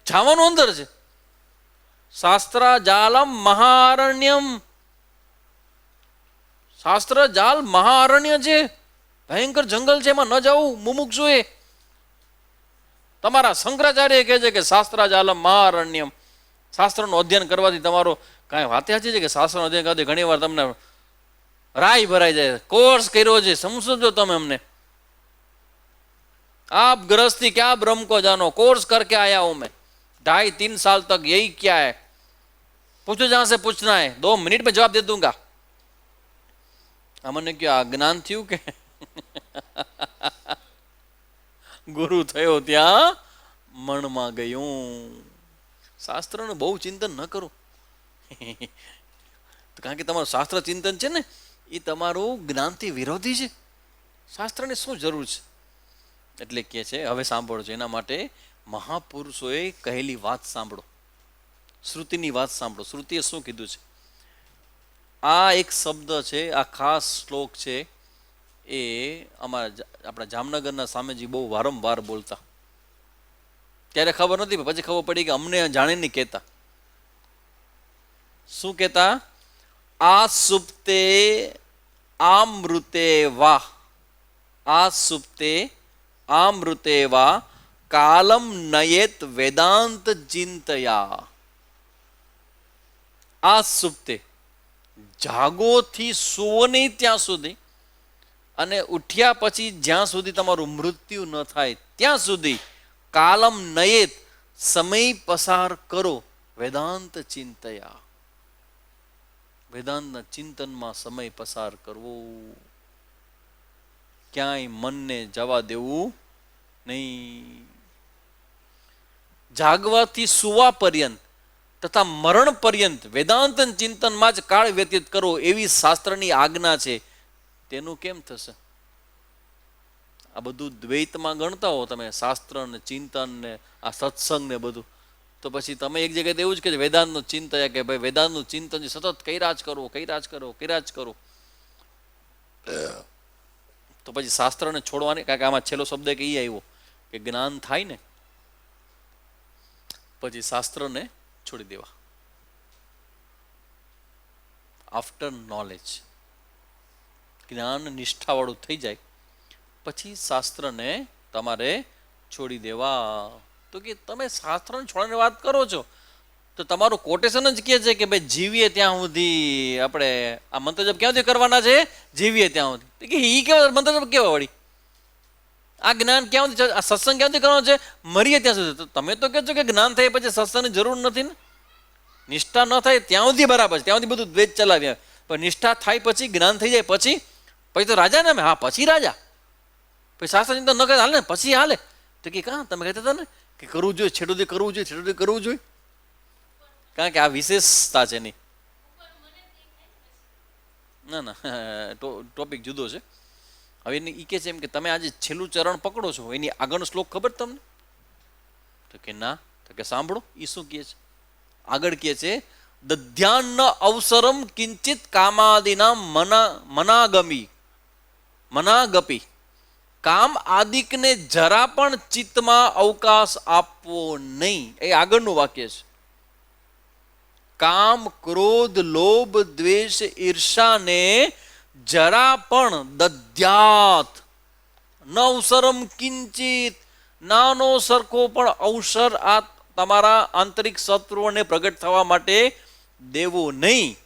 A: જવાનું અંદર છે. શાસ્ત્ર જાલમ મહારણ્યમ. શાસ્ત્ર જાલ મહારણ્ય છે, ભયંકર જંગલ છે, એમાં ન જવું મુમુક્ષુ એ. તમારા શંકરાચાર્ય કહે છે કે શાસ્ત્ર જાલમ મહારણ્યમ. શાસ્ત્રનું અધ્યયન કરવાથી તમારો કાંઈ વાત સાચી છે કે શાસ્ત્રનું અધ્યયન કરવાથી ઘણી વાર તમને રાય ભરાઈ જાય. કોર્સ કર્યો છે, સમજો તમે અમને. आप गृहस्थी क्या ब्रह्म को जानो, कोर्स करके आया हूं मैं 2.5-3 साल तक, यही क्या है, पूछो जहां से पूछना है, 2 मिनट में जवाब दे दूंगा. अमने क्या ज्ञान थયું કે ગુરુ થયો ત્યાં મનમાં ગયું. શાસ્ત્રનું બહુ ચિંતન ન કરો. કારણ કે તમારું શાસ્ત્ર ચિંતન છે ને એ તમારું જ્ઞાનથી વિરોધી છે. શાસ્ત્રની શું જરૂર છે? એટલે કે છે હવે સાંભળો છો. એના માટે મહાપુરુષોએ કહેલી વાત સાંભળો, શ્રુતિની વાત સાંભળો. શ્રુતિએ શું કીધું છે? આ એક શબ્દ છે, આ ખાસ શ્લોક છે, એ અમારા આપણા જામનગરના સ્વામીજી બહુ વારંવાર બોલતા. ત્યારે ખબર નથી, પછી ખબર પડી કે અમને જાણીને કહેતા. શું કહેતા? આ સુપ્તે આમૃતે વાહ, આ સુપ્તે આમૃતે વા કાલમ નયેત વેદાંત ચિંતયા. આ સુપ્તે, જાગોથી સુવો નહીં ત્યાં સુધી, અને ઉઠ્યા પછી જ્યાં સુધી તમારું મૃત્યુ ન થાય ત્યાં સુધી કાલમ નયેત, સમય પસાર કરો, વેદાંત ચિંતયા. વેદાંતના ચિંતનમાં સમય પસાર કરવો, ક્યાંય મનને જવા દેવું નહીં. જાગવાથી સુવા પર્યંત તથા મરણ પર્યંત વેદાંત ચિંતનમાં જ કાળ વ્યતીત કરો, એવી શાસ્ત્રની આજ્ઞા છે. તેનું કેમ થશે? આ બધું દ્વૈતમાં ગણતા હો તમે, શાસ્ત્ર ને ચિંતન ને આ સત્સંગ ને બધું, તો પછી તમે એક જગ્યાએ એવું જ કે વેદાંતનું ચિંતન, કે ભાઈ વેદાંતનું ચિંતન સતત કર્યા જ કરો, કર્યા જ કરો, કર્યા જ કરો. તો પછી શાસ્ત્રને છોડવાની, કારણ કે આમાં છેલ્લો શબ્દ કે એ આવ્યો કે જ્ઞાન થાય ને પછી શાસ્ત્રને છોડી દેવા. આફ્ટર નોલેજ, જ્ઞાન નિષ્ઠાવાળું થઈ જાય પછી શાસ્ત્રને તમારે છોડી દેવા. તો કે તમે શાસ્ત્રને છોડવાની વાત કરો છો તો તમારું કોટેશન જ કહે છે કે ભાઈ જીવીએ ત્યાં સુધી આપણે આ મંત્ર જપ ક્યાં સુધી કરવાના છે? જીવીએ ત્યાં સુધી. કે એ કેવા મંત્ર જપ કેવા વળી? આ જ્ઞાન ક્યાં સુધી, આ સત્સંગ ક્યાં સુધી કરવાનો છે? મરીએ ત્યાં સુધી. તો તમે તો કહો છો કે જ્ઞાન થાય પછી સત્સંગની જરૂર નથી ને. નિષ્ઠા ન થાય ત્યાં સુધી બરાબર છે, ત્યાં સુધી બધું દ્વેષ ચલાવ્યા. પણ નિષ્ઠા થાય પછી, જ્ઞાન થઈ જાય પછી તો રાજા ને અમે, હા પછી રાજા. પછી શાસ્ત્ર ચિંતન ન કરે હાલે ને પછી હાલે. તો કે કાં તમે કહેતા હતા ને કે કરવું જોઈએ, છેડો દે કરવું જોઈએ, છેડો દે કરવું જોઈએ. કારણ કે આ વિશેષતા છે નહીં. ના ના, ટોપિક જુદો છે. હવે એને એ કહે છે એમ કે તમે આજે છેલ્લું ચરણ પકડો છો, એની આગળનો શ્લોક ખબર તમને? તો કે ના. તો કે સાંભળો એ શું કહે છે. આગળ કહે છે દધ્યાન્ન અવસરમ કિંચિત કામાદિના મનાગપી. કામ આદિકને જરા પણ ચિત્તમાં અવકાશ આપવો નહીં. એ આગળનું વાક્ય છે. કામ, ક્રોધ, લોભ, દ્વેષ, ઈર્ષાને જરા પણ દધ્યાત, નવસરમ કિંચિત, નાનો સરખો પણ અવસર આ તમારા આંતરિક શત્રુઓને પ્રગટ થવા માટે દેવો નહીં,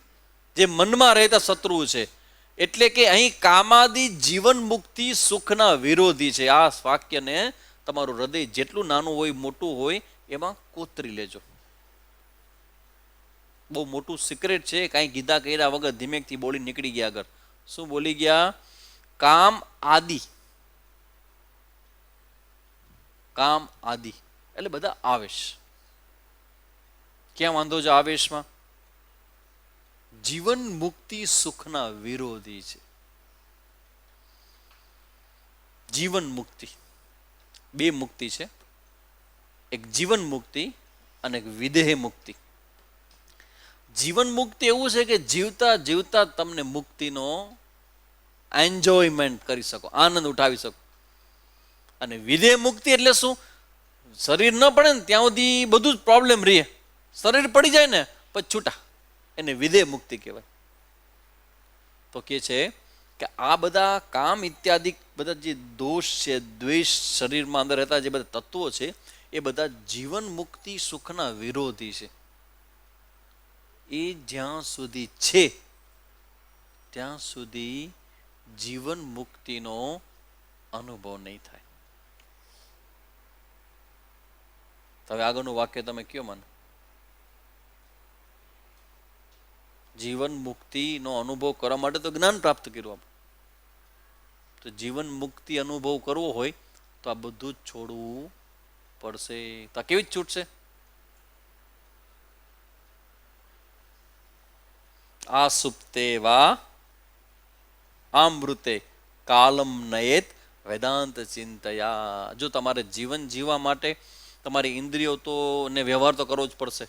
A: જે મનમાં રહેતા શત્રુ છે. એટલે કે અહીં કામાદી જીવન મુક્તિ સુખના વિરોધી છે. આ વાક્યને તમારું હૃદય જેટલું નાનું હોય મોટું હોય એમાં કોતરી લેજો. બહુ મોટું સિક્રેટ છે. કાંઈ કીધા કર્યા વગર ધીમેકથી બોલી નીકળી ગયા આગળ. શું બોલી ગયા? કામ આદિ. કામ આદિ એટલે બધા આવેશ. ક્યાં વાંધો છે આવેશમાં? જીવન મુક્તિ સુખના વિરોધી છે. જીવન મુક્તિ, બે મુક્તિ છે, એક જીવન મુક્તિ અને એક વિદેહ મુક્તિ. જીવન મુક્તિ એવું છે કે જીવતા જીવતા તમને મુક્તિનો એન્જોયમેન્ટ કરી શકો, આનંદ ઉઠાવી શકો. અને વિદેહ મુક્તિ એટલે શું? શરીર ન પડે ને ત્યાં સુધી બધું જ પ્રોબ્લેમ રહે, શરીર પડી જાય ને પછી છૂટા, એને વિદેહ મુક્તિ કહેવાય. તો કે છે કે આ બધા કામ ઇત્યાદિ બધા જે દોષ છે, દ્વેષ, શરીરમાં અંદર રહેતા જે બધા તત્વો છે એ બધા જીવન મુક્તિ સુખના વિરોધી છે. એ જ્યાં સુધી છે ત્યાં સુધી જીવન મુક્તિનો અનુભવ નહીં થાય. હવે આગળનું વાક્ય તમે કયો મને. જીવન મુક્તિનો અનુભવ કરવા માટે તો જ્ઞાન પ્રાપ્ત કર્યું આપણે. તો જીવન મુક્તિ અનુભવ કરવો હોય તો આ બધું જ છોડવું પડશે. તો આ કેવી જ છૂટશે? આ સુપ્તે વા આમૃતે કાલમ નયેત વેદાંત ચિંતયા. જો તમારે જીવન જીવવા માટે તમારી ઇન્દ્રિયો તો ને વ્યવહાર તો કરવો જ પડશે,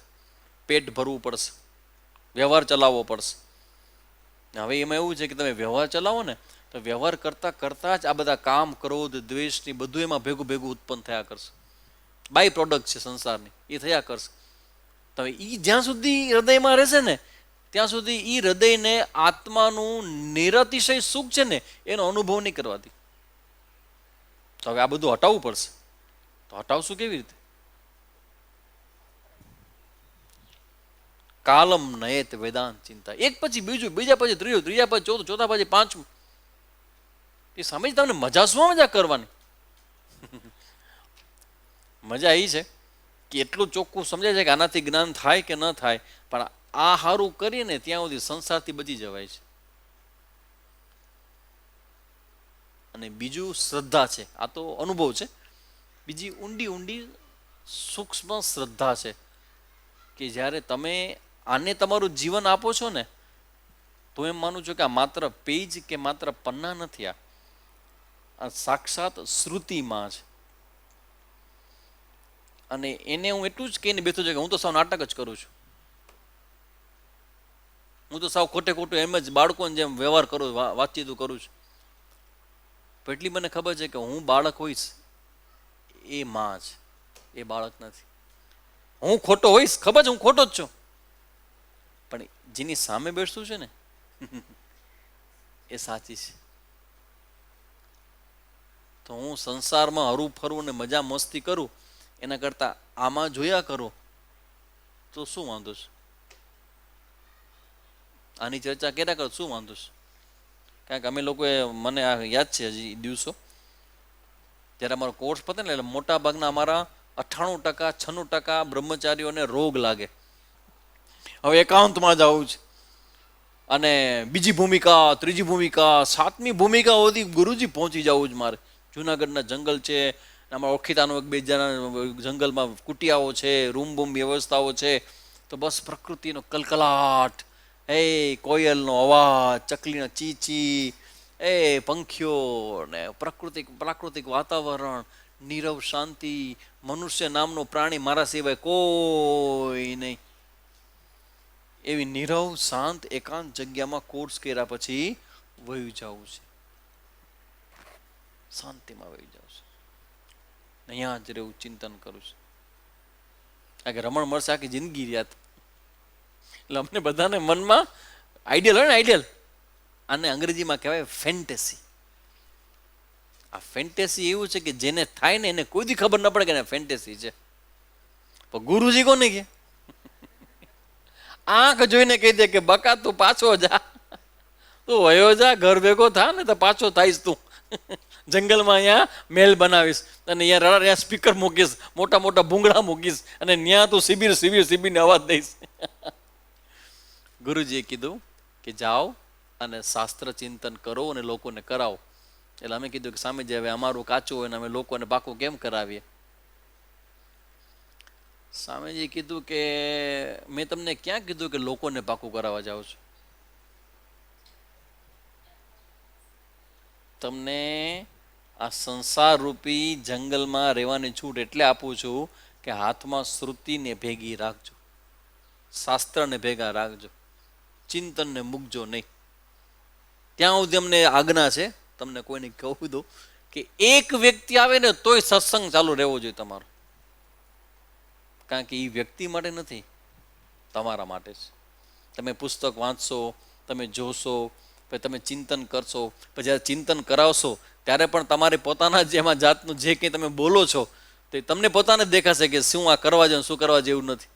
A: પેટ ભરવું પડશે, વ્યવહાર ચલાવવો પડશે. હવે એમાં એવું છે કે તમે વ્યવહાર ચલાવો ને તો વ્યવહાર કરતાં કરતાં જ આ બધા કામ, ક્રોધ, દ્વેષની બધું એમાં ભેગું ભેગું ઉત્પન્ન થયા કરશે. બાય પ્રોડક્ટ છે સંસારની, એ થયા કરશે. તો એ જ્યાં સુધી હૃદયમાં રહેશે ને ત્યાં સુધી એ હૃદયને આત્માનું નિરતિશય સુખ છે ને એનો અનુભવ નહીં કરવાથી. તો હવે આ બધું હટાવવું પડશે. તો હટાવશું કેવી રીતે? કાલમ નયેત વેદાંત ચિંતા. એક પછી બીજું, બીજા પછી ત્રીજું, ત્રીજા પછી ચોથું, ચોથા પછી પાંચમું. એ સામે તમને મજા શું મજા કરવાની? મજા એ છે કે એટલું ચોખ્ખું સમજાય છે કે આનાથી જ્ઞાન થાય કે ન થાય, પણ આ સારું કરીએ ને ત્યાં સુધી સંસારથી બચી જવાય છે. અને બીજું શ્રદ્ધા છે. આ તો અનુભવ છે. બીજી ઊંડી ઊંડી સૂક્ષ્મ શ્રદ્ધા છે કે જ્યારે તમે આને તમારું જીવન આપો છો ને તો એમ માનું છો કે આ માત્ર પેજ કે માત્ર પન્ના નથી, આ સાક્ષાત શ્રુતિમાં છે. અને એને હું એટલું જ કહીને બેઠો છું કે હું તો સાવ નાટક જ કરું છું, હું તો સાવ ખોટે ખોટું એમ જ બાળકોને જેમ વ્યવહાર કરું, વાતચીતું કરું છું. પણ એટલી મને ખબર છે કે હું બાળક હોઈશ એ માં છે, એ બાળક નથી. હું ખોટો હોઈશ, ખબર છે હું ખોટો જ છું, પણ જેની સામે બેસતું છે ને એ સાચી છે. તો હું સંસારમાં હરું ફરવું ને મજા મસ્તી કરું એના કરતાં આમાં જોયા કરો તો શું વાંધો છે? આની ચર્ચા કર્યા કરો શું વાંધો છે? કારણ કે અમે લોકોએ, મને આ યાદ છે હજી દિવસો જ્યારે અમારો કોર્સ પતે ને એટલે મોટા ભાગના અમારા 98%, 96% બ્રહ્મચારીઓને રોગ લાગે. હવે એકાંતમાં જવું છે અને બીજી ભૂમિકા, ત્રીજી ભૂમિકા, 7મી ભૂમિકા સુધી ગુરુજી પહોંચી જવું જ મારે. જુનાગઢના જંગલ છે, અમારા ઓળખીતાનું એક બે જણા જંગલમાં કુટિયાઓ છે, રૂમ બૂમ વ્યવસ્થાઓ છે. તો બસ પ્રકૃતિનો કલકલાટ, એ કોયલનો અવાજ, ચકલીના ચીચી, એ પંખીઓ ને પ્રાકૃતિક વાતાવરણ, નીરવ શાંતિ, મનુષ્ય નામનો પ્રાણી મારા સિવાય કોઈ નહીં. એવી નીરવ શાંત એકાંત જગ્યામાં કોર્સ કર્યા પછી વહી જવું છે, શાંતિમાં વહી જવું છે, અહીંયા જ રહેવું, ચિંતન કરું છું. કારણ કે રમણ મળશે આખી જિંદગી યાદ. એટલે અમને બધાને મનમાં આઈડિયલ હોય ને, આઈડિયલ, આને અંગ્રેજીમાં કહેવાય ફેન્ટેસી. આ ફેન્ટેસી એવું છે કે જેને થાય ને એને કોઈ દી ખબર ન પડે કે એને ફેન્ટેસી છે. પણ ગુરુજી કોને કે આંખ જોઈને કહી દે કે બકા તું પાછો જા, તું વયો જા, ઘર ભેગો થા ને તો પાછો થાઈશ તું. જંગલમાં અહીંયા મહેલ બનાવીશ અને અહીંયા સ્પીકર મૂકીશ, મોટા મોટા ભૂંગળા મૂકીશ અને ત્યાં તું શિબિર શિબિર શિબિરને અવાજ દઈશ. ગુરુજીએ કીધું કે જાઓ અને શાસ્ત્ર ચિંતન કરો અને લોકોને કરાવો. એટલે અમે કીધું કે સ્વામીજી હવે અમારું કાચું હોય ને અમે લોકોને પાકું કેમ કરાવીએ? સ્વામીજી કીધું કે મેં તમને ક્યાં કીધું કે લોકોને પાકું કરાવવા જાઉં છું? તમને આ સંસાર રૂપી જંગલમાં રહેવાની છૂટ એટલે આપું છું કે હાથમાં શ્રુતિને ભેગી રાખજો, શાસ્ત્રને ભેગા રાખજો, ચિંતનને મૂકજો નહીં. ત્યાં સુધી અમને આજ્ઞા છે, તમને કોઈને કહું દઉં કે એક વ્યક્તિ આવે ને તોય સત્સંગ ચાલુ રહેવો જોઈએ તમારો. કારણ કે એ વ્યક્તિ માટે નથી, તમારા માટે છે. તમે પુસ્તક વાંચશો, તમે જોશો, પછી તમે ચિંતન કરશો, પછી જ્યારે ચિંતન કરાવશો ત્યારે પણ તમારે પોતાના જ એમાં જાતનું જે કંઈ તમે બોલો છો તે તમને પોતાને જ દેખાશે કે શું આ કરવા જેવું શું કરવા જેવું નથી.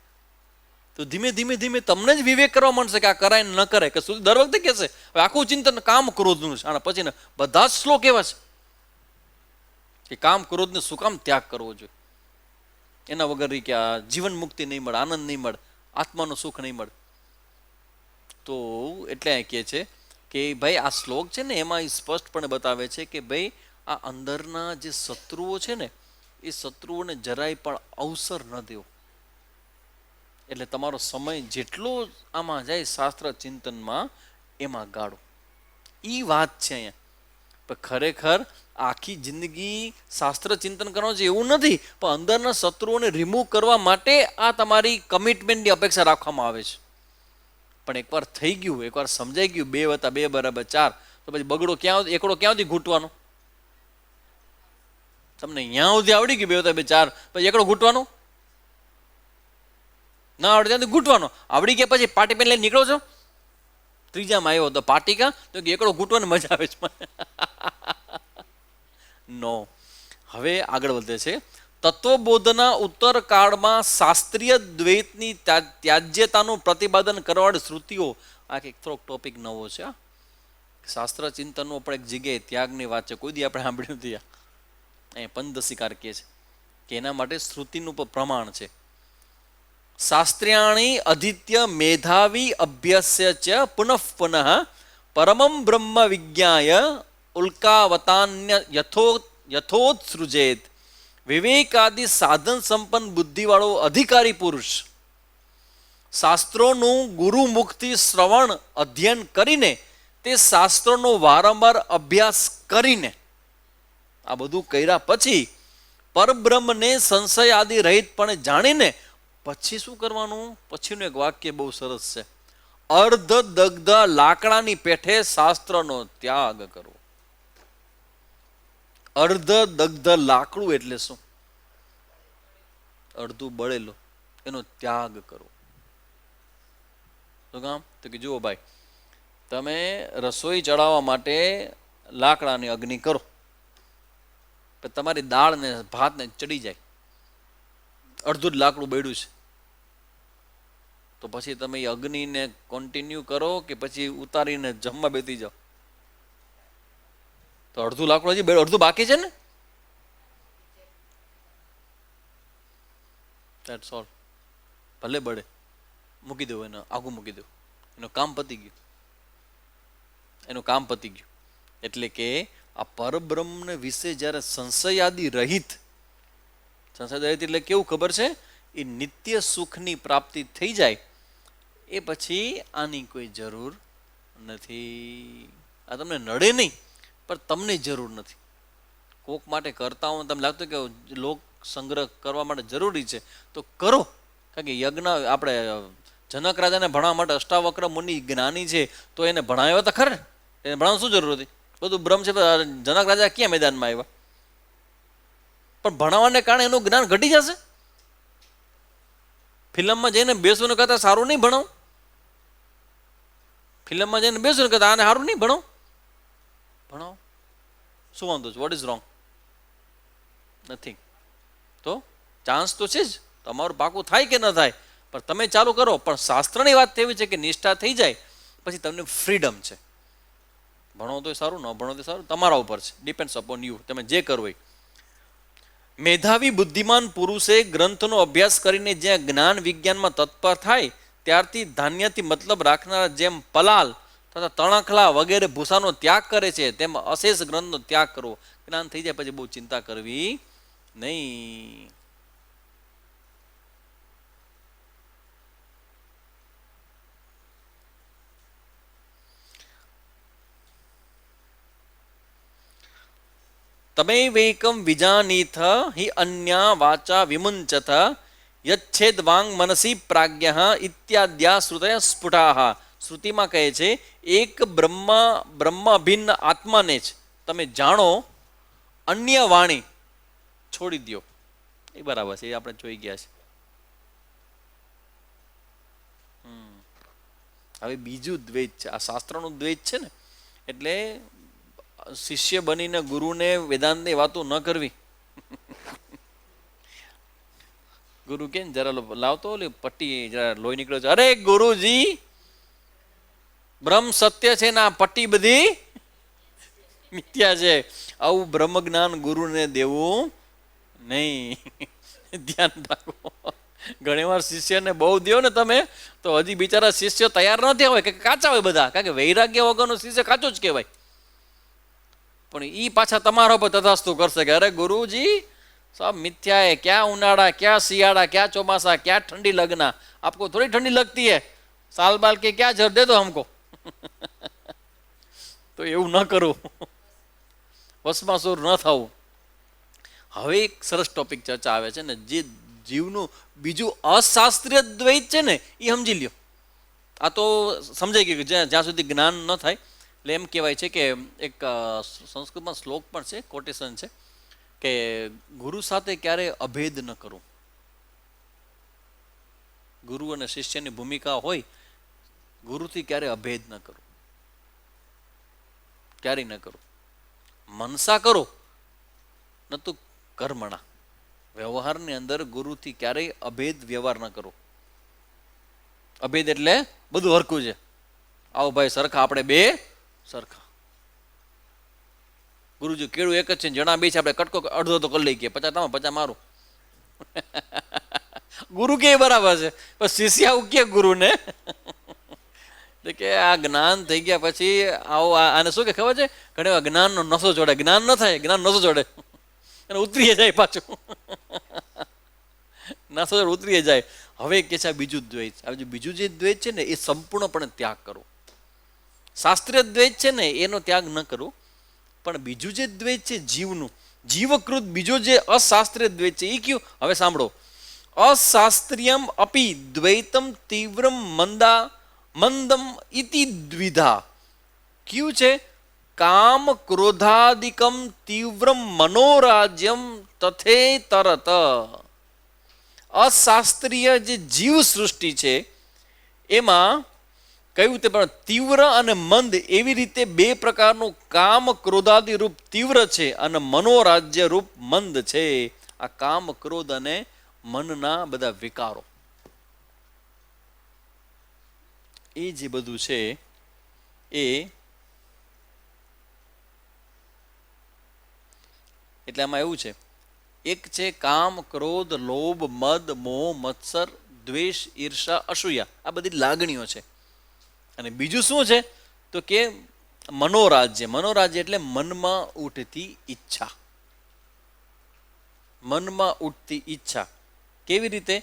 A: તો ધીમે ધીમે ધીમે તમને જ વિવેક કરવા માંડશે કે આ કરાય ને ન કરાય. કે સુધી દર વખતે કહેશે હવે આખું ચિંતન કામ ક્રોધનું છે, અને પછી ને બધા જ શ્લોક એવા છે કે કામ ક્રોધને શું કામ ત્યાગ કરવો જોઈએ. એના વગર કે આ જીવન મુક્તિ નહીં મળે, આનંદ નહીં મળે, આત્માનું સુખ નહીં મળે. તો એટલે કહે છે કે ભાઈ આ શ્લોક છે ને એમાં સ્પષ્ટપણે બતાવે છે કે ભાઈ આ અંદરના જે શત્રુઓ છે ને એ શત્રુઓને જરાય પણ અવસર ન દેવો. એટલે તમારો સમય જેટલો આમાં જાય શાસ્ત્ર ચિંતનમાં એમાં ગાળો. એ વાત છે અહીંયા. પણ ખરેખર આખી જિંદગી શાસ્ત્ર ચિંતન કરવાનું છે એવું નથી, પણ અંદરના શત્રુઓને રિમૂવ કરવા માટે આ તમારી કમિટમેન્ટની અપેક્ષા રાખવામાં આવે છે. પણ એકવાર થઈ ગયું, એકવાર સમજાઈ ગયું 2 + 2 = 4, તો પછી બગડો એકડો ક્યાં સુધી ઘૂંટવાનો? તમને અહીંયા સુધી આવડી ગયું 2 + 2 = 4, પછી એકડો ઘૂંટવાનો ના આવડે ત્યાંથી ઘૂંટવાનો. આવડી ગયા પછી પાટી પેન લઈને નીકળો છો, ત્રીજામાં આવ્યો તો પાટિકા, તો એકડો ઘૂંટવાની મજા આવે છે નો. હવે આગળ વધે છે. તત્વબોધના ઉત્તર કાળમાં શાસ્ત્રીય દ્વૈતની ત્યાજ્યતાનું પ્રતિપાદન કરવાવાળી શ્રુતિઓ. આ એક થોડોક ટોપિક નવો છે. શાસ્ત્ર ચિંતનનો પણ એક જગ્યાએ ત્યાગની વાત છે, કોઈ દી આપણે સાંભળ્યું નથી. અહીંયા પંચદશીકાર કહે છે કે એના માટે શ્રુતિનું પણ પ્રમાણ છે. શાસ્ત્ર્યાણી અધિત્ય મેધાવી અભ્યસ્ય ચ પુનઃ પુનઃ પરમં બ્રહ્મ વિજ્ઞાય ઉલ્કાવતાન્ય યથોત્સૃજેત. વિવેકાદિ સાધન સંપન્ન બુદ્ધિવાળો અધિકારી પુરુષ શાસ્ત્રોનું ગુરુમુખથી શ્રવણ અધ્યયન કરીને તે શાસ્ત્રોનો વારંવાર અભ્યાસ કરીને આ બધું કર્યા પછી પરબ્રહ્મને સંશય આદિ રહિતપણે જાણીને પછી શું કરવાનું? પછીનું એક વાક્ય બહુ સરસ છે. અર્ધ દગ્ધ લાકડાની પેઠે શાસ્ત્રનો ત્યાગ કરવો. અર્ધ દગ્ધ લાકડું એટલે શું? અડધું બળેલું, એનો ત્યાગ કરવો. શું કામ? તો કે જુઓ ભાઈ, તમે રસોઈ ચડાવવા માટે લાકડાની અગ્નિ કરો, તમારી દાળ ને ભાત ને ચડી જાય, અડધું જ લાકડું બળ્યું છે, તો પછી તમે એ અગ્નિને કોન્ટિન્યુ કરો કે પછી ઉતારીને જમવા બેસી જાઓ? તો અડધું લાકડું હજી અડધું બાકી છે ને. That's all. ભલે બળે, મૂકી દો, એને આગું મૂકી દો, એનું કામ પતી ગયું, એનું કામ પતી ગયું. એટલે કે આ પરબ્રહ્મને વિશે જ્યારે સંશય આદિ રહિત, સંશય રહિત એટલે કેવું ખબર છે? એ નિત્ય સુખની પ્રાપ્તિ થઈ જાય એ પછી આની કોઈ જરૂર નથી. આ તમને નડે નહીં, પણ તમને જરૂર નથી. કોક માટે કરતા હું તમને લાગતું કે લોક સંગ્રહ કરવા માટે જરૂરી છે તો કરો. કારણ કે યજ્ઞ આપણે જનક રાજાને ભણવા માટે અષ્ટાવક્ર મુનિ જ્ઞાની છે તો એને ભણાવ્યા તો ખરે, એને ભણાવવાની શું જરૂર હતી? બધું બ્રહ્મ છે. જનક રાજા ક્યાં મેદાનમાં આવ્યા? પણ ભણાવવાને કારણે એનું જ્ઞાન ઘટી જશે. ફિલ્મમાં જઈને બેસવું કરતા સારું નહીં ભણાવ? ફિલ્મમાં જઈને બેસવું કરતા આને સારું નહીં ભણાવ? ભણાવો. શું વાંધો છે? What is wrong? નથી. તો ચાન્સ તો છે જ, તમારું પાકું થાય કે ન થાય, પણ તમે ચાલુ કરો. પણ શાસ્ત્રની વાત એવી છે કે નિષ્ઠા થઈ જાય પછી તમને ફ્રીડમ છે. ભણો તો સારું, ન ભણો તો સારું, તમારા ઉપર છે, ડિપેન્ડ્સ અપોન યુ, તમે જે કરો એ. મેધાવી બુદ્ધિમાન પુરુષે ગ્રંથનો અભ્યાસ કરીને જ્યાં જ્ઞાન વિજ્ઞાનમાં તત્પર થાય ત્યારથી ધાન્યથી મતલબ રાખનારા જેમ પલાલ તથા તણખલા વગેરે ભૂસાનો ત્યાગ કરે છે તેમ અશેષ ગ્રંથનો ત્યાગ કરવો. જ્ઞાન થઈ જાય પછી બહુ ચિંતા કરવી નહીં. તમૈવૈકં વિજાનીથ હિ અન્યા વાચા વિમુંચત યચ્છેદ વાંગ મનસી પ્રાજ્ઞ ઇત્યાદ્યા શ્રુતય સ્ફુટા. શ્રુતિમાં કહે છે એક બ્રહ્મ અભિન્ન આત્માને જ તમે જાણો, અન્ય વાણી છોડી દો. એ બરાબર છે, એ આપણે જોઈ ગયા છે. હવે બીજું દ્વૈત છે, આ શાસ્ત્રનું દ્વૈત છે ને, એટલે શિષ્ય બનીને ગુરુને વેદાંતની વાતો ન કરવી. ગુરુ કે જરા લાવતો પટ્ટી, જરા લોહી નીકળ્યો છે. અરે ગુરુજી, બ્રહ્મ સત્ય છે ને આ પટ્ટી બધી મિથ્યા છે. આવું બ્રહ્મ જ્ઞાન ગુરુને દેવું નહીં. ધ્યાન રાખો. ઘણી વાર શિષ્યને બહુ દો ને તમે, તો હજી બિચારા શિષ્ય તૈયાર ન થયા હોય કે કાચા હોય બધા, કારણ કે વૈરાગ્ય વગરનું શિષ્ય કાચું જ કહેવાય. પણ એ પાછા તમારા પર તથાસ્તુ કરશે કે અરે ગુરુજી सब मिथ्या है, क्या उनाड़ा, क्या सियाड़ा, क्या चौमासा, क्या ठंडी लगना, आपको थोड़ी ठंडी लगती है, साल बाल के क्या जर दे दो हमको. તો એવું ન કરવું, વસમાસુર ન થવું. હવે એક સરસ ટોપિક ચર્ચા આવે છે ને, જે જીવનું બીજું અશાસ્ત્રીય દ્વૈત છે ને એ સમજી લ્યો. આ તો સમજાઈ ગયું કે જ્યાં સુધી જ્ઞાન ન થાય. એટલે એમ કહેવાય છે કે એક સંસ્કૃતમાં શ્લોક પણ છે, કોટેશન છે કે ગુરુ સાથે ક્યારેય અભેદ ન કરવું. ગુરુ અને શિષ્યની ભૂમિકા હોય, ગુરુથી ક્યારેય અભેદ ન કરવું, ક્યારેય ન કરવું. મનસા કરો નતું કર્મણા. વ્યવહારની અંદર ગુરુથી ક્યારેય અભેદ વ્યવહાર ન કરો. અભેદ એટલે બધું હરખું છે, આવો ભાઈ સરખા, આપણે બે સરખા. ગુરુજી કેળું એક જ છે, જણા બે છે, આપણે કટકો અડધો તો કરી લઈ ગયા, 50 તમે 50 મારું. ગુરુ કે બરાબર છે, પણ શિષ્ય આવું કે ગુરુને કે આ જ્ઞાન થઈ ગયા પછી આવો આને શું કે ખબર છે, ઘણી વાર જ્ઞાનનો નશો જોડે. જ્ઞાન ન થાય, જ્ઞાન નશો જોડે અને ઉતરી જાય પાછું. નશો જોડે ઉતરી જાય. હવે કે છે બીજું દ્વૈત. બીજું જે દ્વૈત છે ને એ સંપૂર્ણપણે ત્યાગ કરો. શાસ્ત્રીય દ્વૈત છે ને એનો ત્યાગ ન કરો, પણ બીજું જે દ્વૈત છે જીવનું, જીવકૃત બીજો જે અશાસ્ત્રીય દ્વૈત છે એ કયું? હવે સાંભળો. અશાસ્ત્રીયમ અપી દ્વૈતમ તીવ્રમ મંદમ ઇતિ દ્વિધા. કયું છે? કામ ક્રોધાદિકમ તીવ્રમ મનોરાજ્યમ તથે તરત. અશાસ્ત્રીય જે જીવ સૃષ્ટિ છે એમાં કયું તે પણ તીવ્ર અને મંદ એવી રીતે બે પ્રકારનું કામ ક્રોધાદિ રૂપ તીવ્ર છે અને મનોરાજ્ય રૂપ મંદ છે. આ કામ ક્રોધ અને મનના બધા વિકારો, એ જે બધું છે એ એટલે આમાં એવું છે, એક છે કામ ક્રોધ લોભ મદ મોહ મત્સર દ્વેષ ઈર્ષા અસૂયા, આ બધી લાગણીઓ છે. અને બીજું શું છે તો કે મનોરાજ્ય. મનોરાજ્ય એટલે મનમાં ઉઠતી ઈચ્છા. મનમાં ઉઠતી ઈચ્છા કેવી રીતે?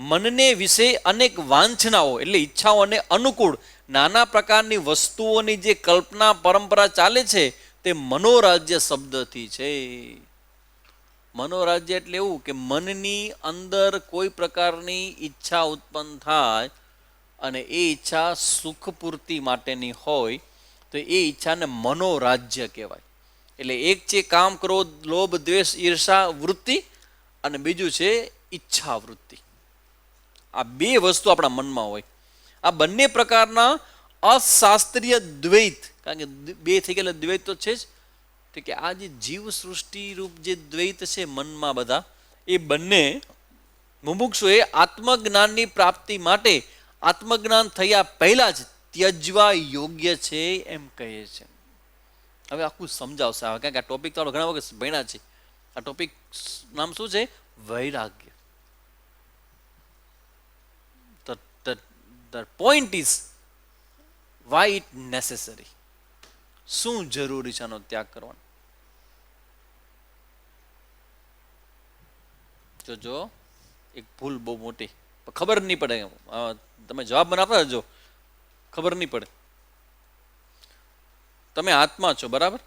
A: મનને વિશે અનેક વાંછનાઓ એટલે ઈચ્છાઓને અનુકૂળ નાના પ્રકારની વસ્તુઓની જે કલ્પના પરંપરા ચાલે છે તે મનોરાજ્ય શબ્દથી છે. મનોરાજ્ય એટલે એવું કે મનની અંદર કોઈ પ્રકારની ઈચ્છા ઉત્પન્ન થાય અને એ ઈચ્છા સુખ પૂર્તિ માટેની હોય તો એ ઈચ્છાને મનોરાજ્ય કહેવાય. એટલે એક છે કામ ક્રોધ લોભ દ્વેષ ઈર્ષા વૃત્તિ અને બીજું છે ઈચ્છા વૃત્તિ. આ બે વસ્તુ આપણા મનમાં હોય. આ બંને પ્રકારના અશાસ્ત્રીય દ્વૈત, કારણ કે બે થઈ ગયેલા દ્વૈત તો છે જ, તો કે આ જે જીવ સૃષ્ટિ રૂપ જે દ્વૈત છે મનમાં બધા, એ બંને મુમુક્ષુએ આત્મજ્ઞાનની પ્રાપ્તિ માટે આત્મજ્ઞાન થયા પહેલા જ ત્યજવા યોગ્ય છે એમ કહે છે. હવે આખું સમજાવશે, કારણ કે આ ટોપિક તો આપણે ઘણા વખત ભણ્યા છે. આ ટોપિક નામ શું છે? વૈરાગ્ય. The point is why it necessary. શું જરૂરી છે આનો ત્યાગ કરવાનો? જો એક ભૂલ બહુ મોટી, ખબર નહીં પડે, તમે જવાબ મને આપતા જો ખબર નહીં પડે. તમે આત્મા છો, બરાબર?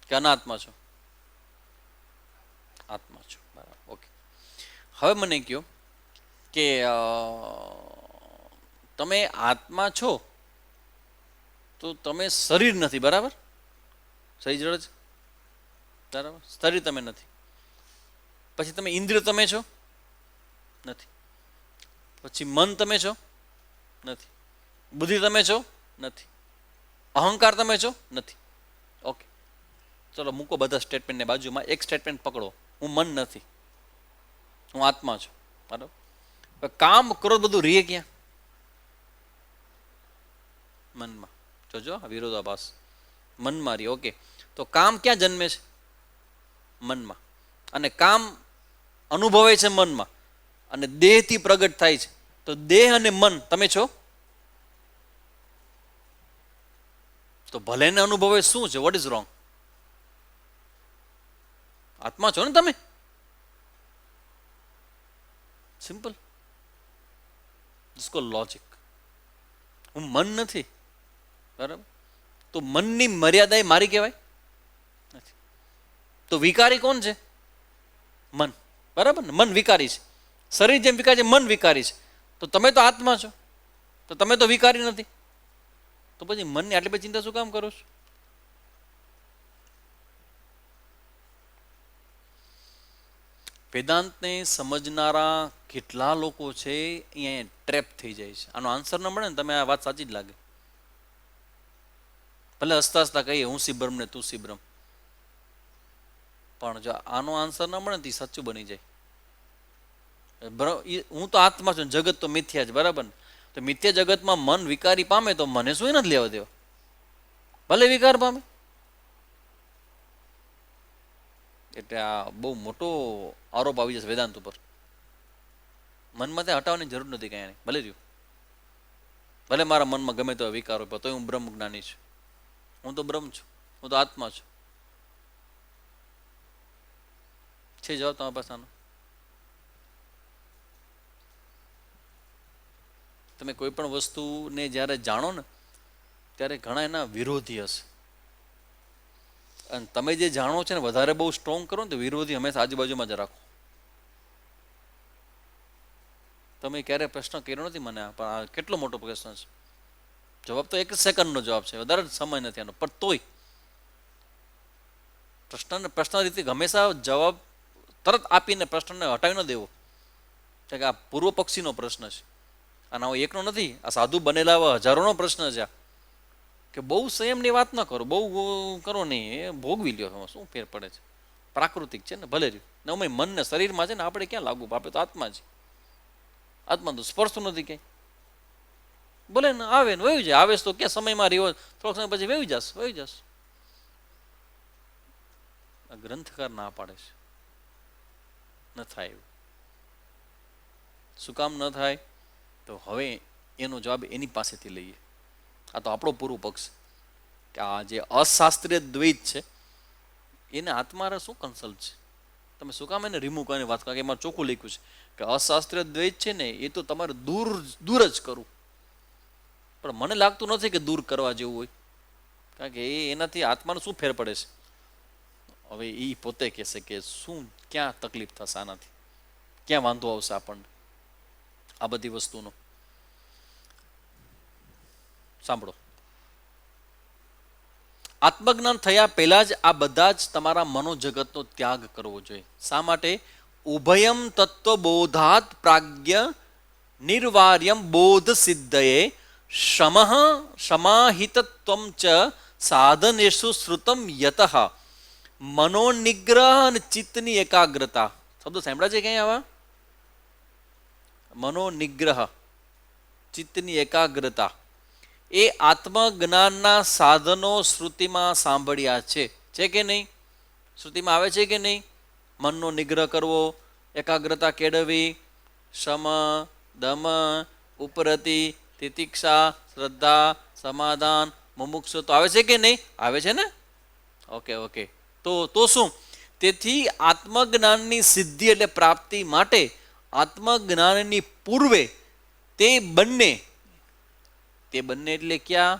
A: કે અનાત્મા છો? આત્મા છો, બરાબર. ઓકે, હવે મને કહો કે તમે આત્મા છો તો તમે શરીર નથી, બરાબર? શરીર જડ છે, બરાબર? શરીર તમે નથી. પછી તમે ઇન્દ્રિય તમે છો? નથી. પછી મન તમે છો? નથી. બુદ્ધિ તમે છો? નથી. અહંકાર તમે છો? નથી. ઓકે, ચલો મૂકો બધા સ્ટેટમેન્ટને બાજુમાં, એક સ્ટેટમેન્ટ પકડો, હું મન નથી, હું આત્મા છું, બરાબર? કામ કરો બધું રીએ ક્યાં? મનમાં. જોજો વિરોધાભાસ, મનમાં રીએ. ઓકે, તો કામ ક્યાં જન્મે છે? મનમાં. અને કામ અનુભવે છે મનમાં, અને દેહથી પ્રગટ થાય છે. તો દેહ અને મન તમે છો? તો ભલે ને અનુભવે શું છે? What is wrong? આત્મા છો ને તમે? સિમ્પલ. इसको लॉजिक. હું મન નથી, બરાબર? તો મનની મર્યાદા એ મારી કહેવાય નથી. તો વિકારી કોણ છે? મન, બરાબર ને? મન વિકારી છે. શરીર જેમ વિકારી છે, મન વિકારી છે. તો તમે તો આત્મા છો, તો તમે તો વિકારી નથી. તો પછી મનની આટલી બધી ચિંતા શું કામ કરો છો? વેદાંતને સમજનારા કેટલા લોકો છે અહીંયા ટ્રેપ થઈ જાય છે. આનો આન્સર ન મળે ને તમે આ વાત સાચી જ લાગે. ભલે હસતા હસતા કહીએ હું શિબ્રમ ને તું શિબ્રમ, પણ જો આનો આન્સર ન મળે ને તો સાચું બની જાય. હું તો આત્મા છું, જગત તો મિથ્યા છે, બરાબર ને? તો મિથ્યા જગતમાં મન વિકારી પામે તો મને શું નથી લેવા દેવા? ભલે વિકાર પામે. એટલે આ બહુ મોટો આરોપ આવી જશે વેદાંત ઉપર. મનમાં ત્યાં હટાવવાની જરૂર નથી કાંઈ, ભલે રહ્યું. ભલે મારા મનમાં ગમે તો વિકાર હોય, તો હું બ્રહ્મ જ્ઞાની છું, હું તો બ્રહ્મ છું, હું તો આત્મા છું. છે જવાબ તમારા પાસે આનો? તમે કોઈ પણ વસ્તુને જ્યારે જાણો ને ત્યારે ઘણા એના વિરોધી હશે, અને તમે જે જાણો છો ને વધારે બહુ સ્ટ્રોંગ કરો ને તો વિરોધી હંમેશા આજુબાજુમાં જ રાખો. તમે ક્યારે પ્રશ્ન કર્યો નથી મને, પણ આ કેટલો મોટો પ્રશ્ન છે. જવાબ તો 1 સેકન્ડનો જવાબ છે, વધારે સમય નથી આનો. પણ તોય પ્રશ્ન રીતે હંમેશા જવાબ તરત આપીને પ્રશ્નને હટાવી ન દેવો. કે આ પૂર્વ પક્ષીનો પ્રશ્ન છે, અને આવો એકનો નથી, આ સાધુ બનેલા હજારોનો પ્રશ્ન છે. કે બહુ સંયમની વાત ન કરો, બહુ કરો નહીં, એ ભોગવી લ્યો, શું ફેર પડે છે? પ્રાકૃતિક છે ને, ભલે રહ્યું. ને અમે મનને શરીરમાં છે ને, આપણે ક્યાં લાગુ? આપણે તો આત્મા છે. આત્મા તો સ્પર્શતું નથી ક્યાંય. બોલે ને આવે ને વહી જાય. આવે તો ક્યાં સમયમાં રહ્યો, થોડોક સમય પછી વહી જશે. આ ગ્રંથકાર ના પાડે છે, ન થાય એવું. શું કામ ન થાય? તો હવે એનો જવાબ એની પાસેથી લઈએ. આ તો આપણો પૂર્વ પક્ષ કે આ જે અશાસ્ત્રીય દ્વૈત છે એને આત્મારે શું કન્સલ્ટ છે? તમે શું કામ એને રિમૂવ કરીને વાત કરો? કે એમાં ચોખ્ખું લખ્યું છે કે અશાસ્ત્રીય દ્વૈત છે ને એ તો તમારે દૂર જ કરવું. પણ મને લાગતું નથી કે દૂર કરવા જેવું હોય, કારણ કે એનાથી આત્માનો શું ફેર પડે છે? હવે એ પોતે કહેશે કે શું ક્યાં તકલીફ થશે આનાથી, ક્યાં વાંધો આવશે આપણને આ બધી વસ્તુનો. સાંભળો, આત્મજ્ઞાન થયા પહેલા જ આ બધા જ તમારા મનોજગતનો ત્યાગ કરવો જોઈએ. શા માટે? ઉભયમ તત્વબોધાત પ્રાજ્ઞ નિર્વાર્યમ બોધ સિદ્ધયે શમઃ સમાહિતત્વમ ચ સાધનેષુ શ્રુતમ યતઃ મનોનિગ્રહ અને ચિત્તની એકાગ્રતા. શબ્દો સાંભળ્યા છે ક્યાંય આવા? મનોનિગ્રહ, ચિત્તની એકાગ્રતા એ આત્મજ્ઞાનના સાધનો શ્રુતિમાં સાંભળ્યા છે કે નહીં? શ્રુતિમાં આવે છે કે નહીં? મનનો નિગ્રહ કરવો, એકાગ્રતા કેળવવી, શમ, દમ, ઉપરતિ, તિતિક્ષા, શ્રદ્ધા, સમાધાન, મુમુક્ષુ તો આવે છે કે નહીં? આવે છે ને? ઓકે. તો શું? તેથી આત્મજ્ઞાનની સિદ્ધિ એટલે પ્રાપ્તિ માટે આત્મજ્ઞાનની પૂર્વે તે બંને એટલે ક્યાં?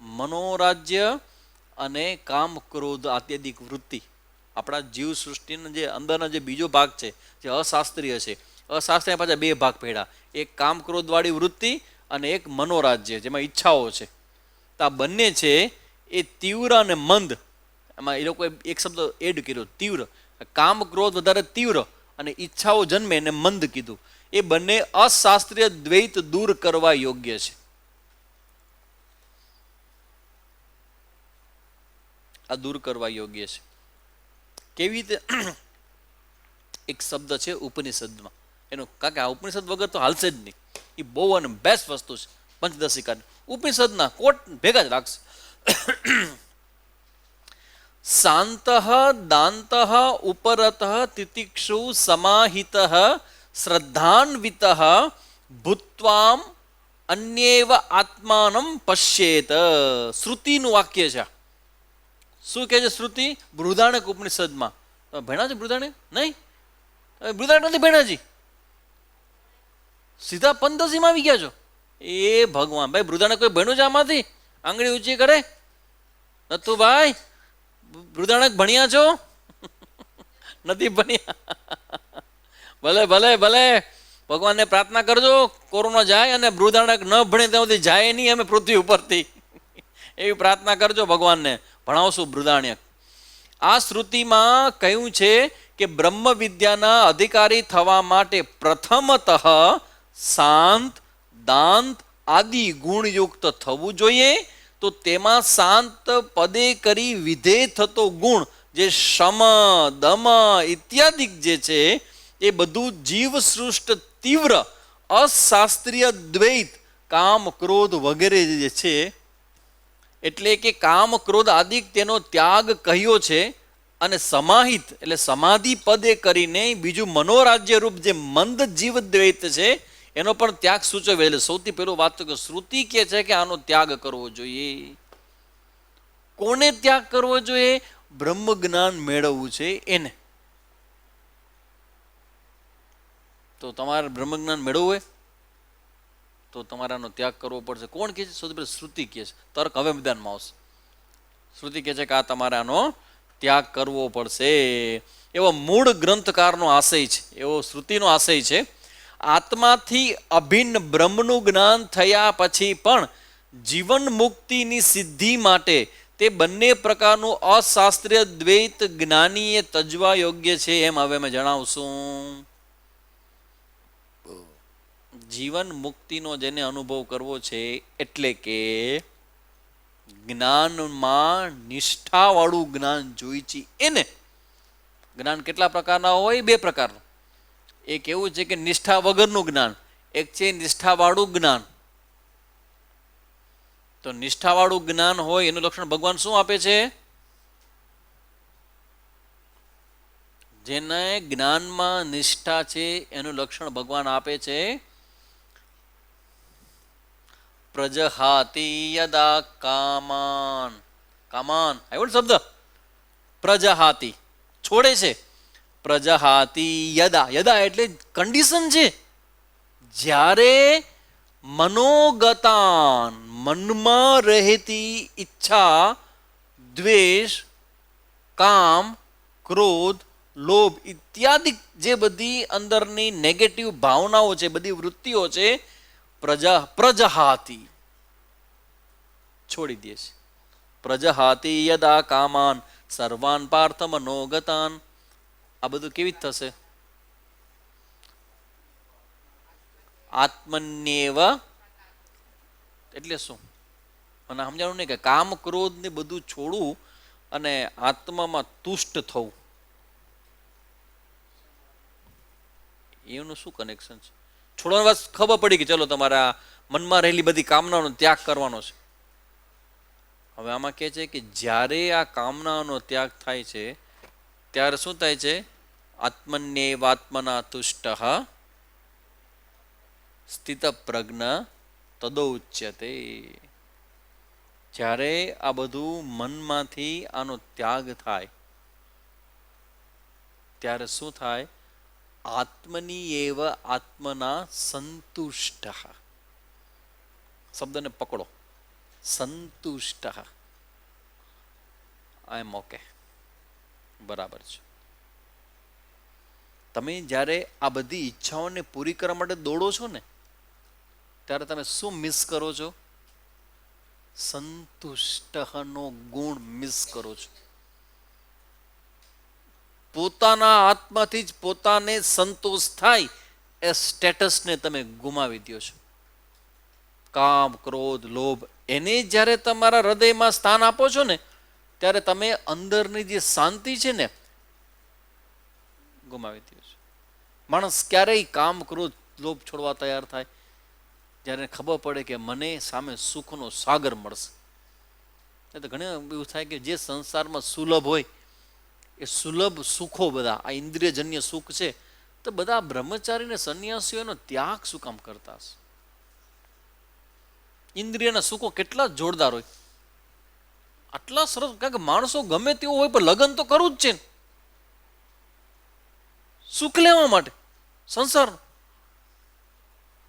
A: મનોરાજ્ય અને કામ ક્રોધ આત્યધિક વૃત્તિ. આપણા જીવ સૃષ્ટિનો જે અંદરનો જે બીજો ભાગ છે જે અશાસ્ત્રીય છે, અશાસ્ત્રીય પાછા બે ભાગ પડ્યા, એક કામ ક્રોધવાળી વૃત્તિ અને એક મનોરાજ્ય જેમાં ઈચ્છાઓ છે. તો આ બંને છે એ તીવ્ર અને મંદ. એમાં એ લોકોએ એક શબ્દ એડ કર્યો, તીવ્ર. કામ ક્રોધ વધારે તીવ્ર અને ઈચ્છાઓ જન્મે એને મંદ કીધું. એ બંને અશાસ્ત્રીય દ્વૈત દૂર કરવા યોગ્ય છે. આ દૂર કરવા યોગ્ય છે. કેવી રીતે? એક શબ્દ છે ઉપનિષદમાં એનો, કારણ કે આ ઉપનિષદ વગર તો હાલશે જ નહીં. એ બહુ અને બેસ્ટ વસ્તુ છે. પંચદશિકા ઉપનિષદના કોટ ભેગા જ રાખશે. શાંત દાંત ઉપરત તિતિક્ષુ સમાહિત શ્રદ્ધાન્વિત ભૂત્વામ અન્યેવ આત્માનમ પશ્યેત. શ્રુતિનું વાક્ય છે. શું કહે છે શ્રુતિ? બૃહદારણ્યક ઉપનિષદમાં. ભણ્યા છે બૃહદારણ્યક? નહીં, બૃહદારણ્યક નથી ભણ્યાજી, સીધા પંચદશીમાં આવી ગયા છો. એ ભગવાન, ભાઈ બૃહદારણ્યક કોઈ ભણ્યું છે આમાંથી? આંગળી ઊંચી કરે. નતું ભાઈ, બૃહદારણ્યક ભણ્યા છો? નથી ભણ્યા? ભલે ભલે ભલે, ભગવાનને પ્રાર્થના કરજો કોરોના જાય અને બૃહદારણ્યક ન ભણે ત્યાં સુધી જાય નહીં અમે પૃથ્વી ઉપરથી. એવી પ્રાર્થના કરજો ભગવાનને, ભણાવશું બૃહદારણ્યક. આ શ્રુતિમાં કહ્યું છે કે બ્રહ્મ વિદ્યાના અધિકારી થવા માટે પ્રથમતઃ શાંત દાંત આદિ ગુણયુક્ત થવું જોઈએ. તો તેમાં શાંત પદે કરી વિધેય થતો ગુણ જે શમ, દમ ઇત્યાદિ જે છે એ બધું જીવ સૃષ્ટ તીવ્ર અશાસ્ત્રીય દ્વૈત કામ ક્રોધ વગેરે જે છે, એટલે કે કામ ક્રોધ આદિ તેનો ત્યાગ કહ્યો છે. અને સમાહિત એટલે સમાધિ પદે કરીને બીજું મનોરાજ્ય રૂપ જે મંદ જીવ દ્વૈત છે એનો પણ ત્યાગ સૂચવે. એટલે સૌથી પહેલું વાત તો કે શ્રુતિ કહે છે કે આનો ત્યાગ કરવો જોઈએ. કોને ત્યાગ કરવો જોઈએ? બ્રહ્મ જ્ઞાન મેળવવું છે એને. તો તમારે બ્રહ્મ જ્ઞાન મેળવવું હોય તો તમારે આનો ત્યાગ કરવો પડશે. કોણ કહે છે? સૌથી પહેલા શ્રુતિ કહે છે. તર્ક હવે મેદાનમાં આવશે. શ્રુતિ કહે છે કે આ તમારે આનો ત્યાગ કરવો પડશે. એવો મૂળ ગ્રંથકારનો આશય છે, એવો શ્રુતિનો આશય છે. આત્માથી અભિન્ન બ્રહ્મનું જ્ઞાન થયા પછી પણ જીવન મુક્તિની સિદ્ધિ માટે તે બંને પ્રકારનું અશાસ્ત્રીય દ્વૈત જ્ઞાનીએ તજવા યોગ્ય છે. એમ હવે અમે જણાવશું. જીવન મુક્તિનો જેને અનુભવ કરવો છે એટલે કે જ્ઞાનમાં નિષ્ઠાવાળું જ્ઞાન જોઈ છે એને. જ્ઞાન કેટલા પ્રકારના હોય? બે પ્રકારનું. એક એવું છે કે નિષ્ઠા વગરનું જ્ઞાન, એક છે નિષ્ઠાવાળું જ્ઞાન. તો નિષ્ઠાવાળું જ્ઞાન હોય એનું લક્ષણ ભગવાન શું આપે છે? જેને જ્ઞાનમાં નિષ્ઠા છે એનું લક્ષણ ભગવાન આપે છે પ્રજહાતિ યદા કામાન. કામાન આવ્યો શબ્દ? પ્રજહાતિ છોડે છે. પ્રજહાતિ યદા, યદા એટલે કન્ડિશન છે. જ્યારે મનોગતાન મનમાં રહેતી ઈચ્છા, દ્વેષ, કામ, ક્રોધ, લોભ ઇત્યાદિ જે બધી અંદરની નેગેટિવ ભાવનાઓ છે, બધી વૃત્તિઓ છે, પ્રજહાતિ છોડી દે છે. પ્રજહાતિ યદા કામાન સર્વાન પાર્થ મનોગતાન. આ બધું કેવી થશે? આત્મન્યેવ એટલે શું? મને સમજાણું નહીં કે કામ ક્રોધ ને બધું છોડવું અને આત્મામાં તુષ્ટ થવું, એનું શું કનેક્શન છે? છોડવાની વાત ખબર પડી કે ચલો તમારા મનમાં રહેલી બધી કામનાનો ત્યાગ કરવાનો છે. હવે આમાં કહે છે કે જ્યારે આ કામનાનો ત્યાગ થાય છે ત્યારે શું થાય છે? આત્મન્યેવાત્મના તુષ્ટ સ્થિત પ્રજ્ઞ તદોચ્યતે. જ્યારે આ બધું મનમાંથી આનો ત્યાગ થાય ત્યારે શું થાય? આત્મની એવ આત્મના સંતુષ્ટ. શબ્દને પકડો, સંતુષ્ટ. આઈ એમ ઓકે, બરાબર છે. તમે જ્યારે આ બધી ઈચ્છાઓને પૂરી કરવા માટે દોડો છો ને ત્યારે તમે શું મિસ કરો છો? સંતુષ્ટનો ગુણ મિસ કરો છો. પોતાના આત્માથી જ પોતાને સંતોષ થાય એ સ્ટેટસને તમે ગુમાવી દો છો. કામ, ક્રોધ, લોભ એને જ્યારે તમારા હૃદયમાં સ્થાન આપો છો ને ત્યારે તમે અંદરની જે શાંતિ છે ને ગુમાવી દો છો. માણસ ક્યારેય કામ, ક્રોધ, લોભ છોડવા તૈયાર થાય જ્યારે ખબર પડે કે મને સામે સુખનો સાગર મળશે. એ તો ઘણી એવું થાય કે જે સંસારમાં સુલભ હોય એ સુલભ સુખો બધા આ ઇન્દ્રિયજન્ય સુખ છે તો બધા બ્રહ્મચારીને સંન્યાસીઓનો ત્યાગ શું કામ કરતા હશે? ઇન્દ્રિયના સુખો કેટલા જોરદાર હોય, આટલા સરસ. કારણ કે માણસો ગમે તેવું હોય પણ લગ્ન તો કરવું જ છે ને, સુખ લેવા માટે સંસાર.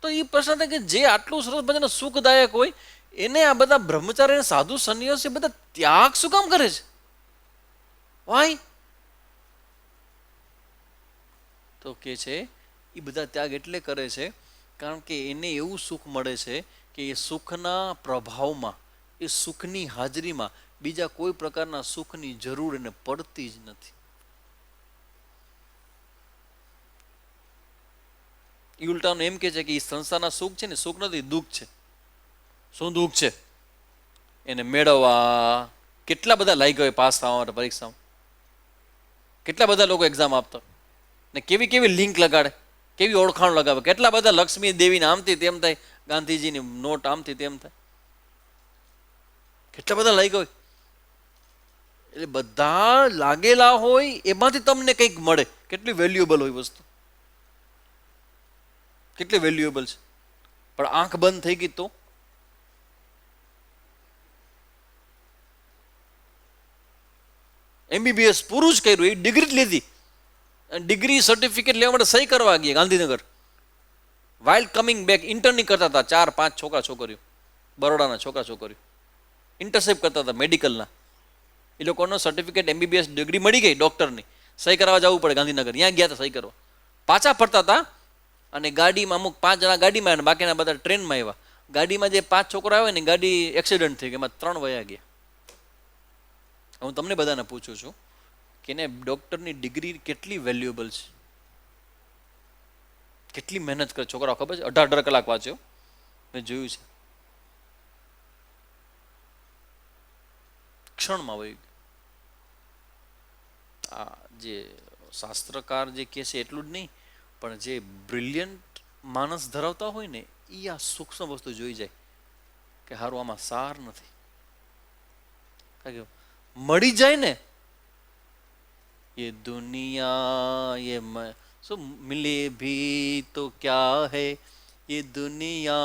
A: તો એ પ્રશ્ન થાય કે જે આટલું સરસ બધાને સુખદાયક હોય એને આ બધા બ્રહ્મચારી, સાધુ, સંન્યાસી બધા ત્યાગ શું કામ કરે છે? વાય? તો કે છે એ બધા ત્યાગ એટલે કરે છે કારણ કે એને એવું સુખ મળે છે કે એ સુખના પ્રભાવમાં, એ સુખની હાજરીમાં બીજા કોઈ પ્રકારના સુખની જરૂર એને પડતી જ નથી. એ ઉલટાનું એમ કે છે કે એ સંસારના સુખ છે ને સુખ નથી, દુઃખ છે. શું દુઃખ છે? એને મેળવવા કેટલા બધા લાગી ગયા પાસ થવા માટે પરીક્ષામાં, કેટલા બધા લોકો એક્ઝામ આપતા ને કેવી કેવી લિંક લગાડે, કેવી ઓળખાણ લગાવે, કેટલા બધા લક્ષ્મી દેવીને આમથી તેમ થાય, ગાંધીજીની નોટ આમથી તેમ થાય, કેટલા બધા લાગી હોય. એટલે બધા લાગેલા હોય એમાંથી તમને કંઈક મળે. કેટલી વેલ્યુએબલ હોય વસ્તુ, કેટલી વેલ્યુએબલ છે. પણ આંખ બંધ થઈ ગઈ તો MBBS પૂરું જ કર્યું, એ ડિગ્રી જ લીધી, ડિગ્રી સર્ટિફિકેટ લેવા માટે સહી કરવા ગયા ગાંધીનગર. વાઇલ કમિંગ બેક ઇન્ટર્નિંગ કરતા હતા 4-5 છોકરા છોકરીઓ, બરોડાના છોકરા છોકરીઓ ઇન્ટરશિપ કરતા હતા મેડિકલના. એ લોકોનો સર્ટિફિકેટ MBBS ડિગ્રી મળી ગઈ ડૉક્ટરની, સહી કરવા જવું પડે ગાંધીનગર. ત્યાં ગયા હતા સહી કરવા, પાછા ફરતા હતા અને ગાડીમાં અમુક 5 જણા ગાડીમાં આવ્યા, બાકીના બધા ટ્રેનમાં આવ્યા. ગાડીમાં જે 5 છોકરા આવે ને ગાડી એક્સિડન્ટ થઈ ગઈ, એમાં 3 વયા ગયા. હું તમને બધાને પૂછું છું કે એને ડૉક્ટરની ડિગ્રી કેટલી વેલ્યુએબલ છે, કેટલી મહેનત કરે છોકરાઓ, ખબર છે? 18 કલાક વાંચ્યો, મેં જોયું છે. ક્ષણમાં વહી ગયું. આ જે શાસ્ત્રકાર જે કહે છે એટલું જ નહીં, પણ જે બ્રિલિયન્ટ માણસ ધરાવતા હોય ને એ આ સૂક્ષ્મ વસ્તુ જોઈ જાય કે હારું આમાં સાર નથી. કારણ કે મળી જાય ને ये दुनिया ये શું મિલે ભી તો ક્યા હૈ, ये दुनिया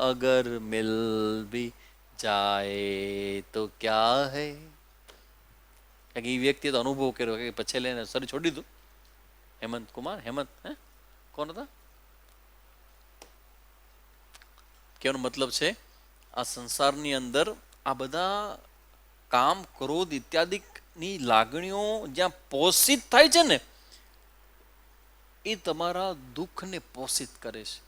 A: अगर मिल भी जाए तो क्या है. કારણ કે એ વ્યક્તિએ તો અનુભવ કર્યો કે પછી લઈને શરીર છોડી દીધું. હેમંત કુમાર, હેમંત કોણ હતા? કહેવાનો મતલબ છે આ સંસારની અંદર આ બધા કામ, ક્રોધ ઇત્યાદિની લાગણીઓ જ્યાં પોષિત થાય છે ને એ તમારા દુઃખને પોષિત કરે છે.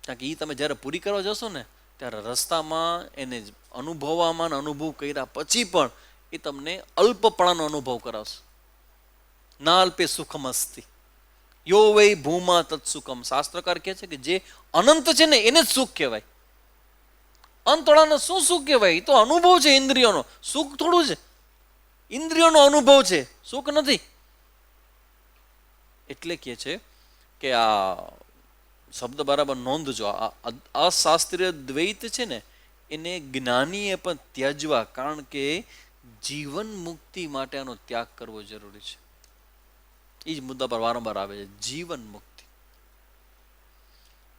A: કારણ કે એ તમે જ્યારે પૂરી કરવા જશો ને ત્યારે રસ્તામાં એને અનુભવવામાં અનુભવ કર્યા પછી પણ એ તમને અલ્પપણાનો અનુભવ કરાવશે. ના અલ્પે સુખમ અસ્તિ યો વૈ ભૂમા તત્સુખમ. શાસ્ત્રકાર કહે છે કે જે અનંત છે ને એને જ સુખ કહેવાય. અંતોળાને શું સુખ કહેવાય? એ તો અનુભવ છે ઇન્દ્રિયોનો, સુખ થોડું છે. ઇન્દ્રિયોનો અનુભવ છે, સુખ નથી. એટલે કહે છે કે આ શબ્દ બરાબર નોંધજો. આ અશાસ્ત્રીય દ્વૈત છે ને એને જ્ઞાનીએ પણ ત્યજવા, કારણ કે જીવન મુક્તિ માટે આનો ત્યાગ કરવો જરૂરી છે. એ જ મુદ્દા પર વારંવાર આવે છે, જીવન મુક્તિ.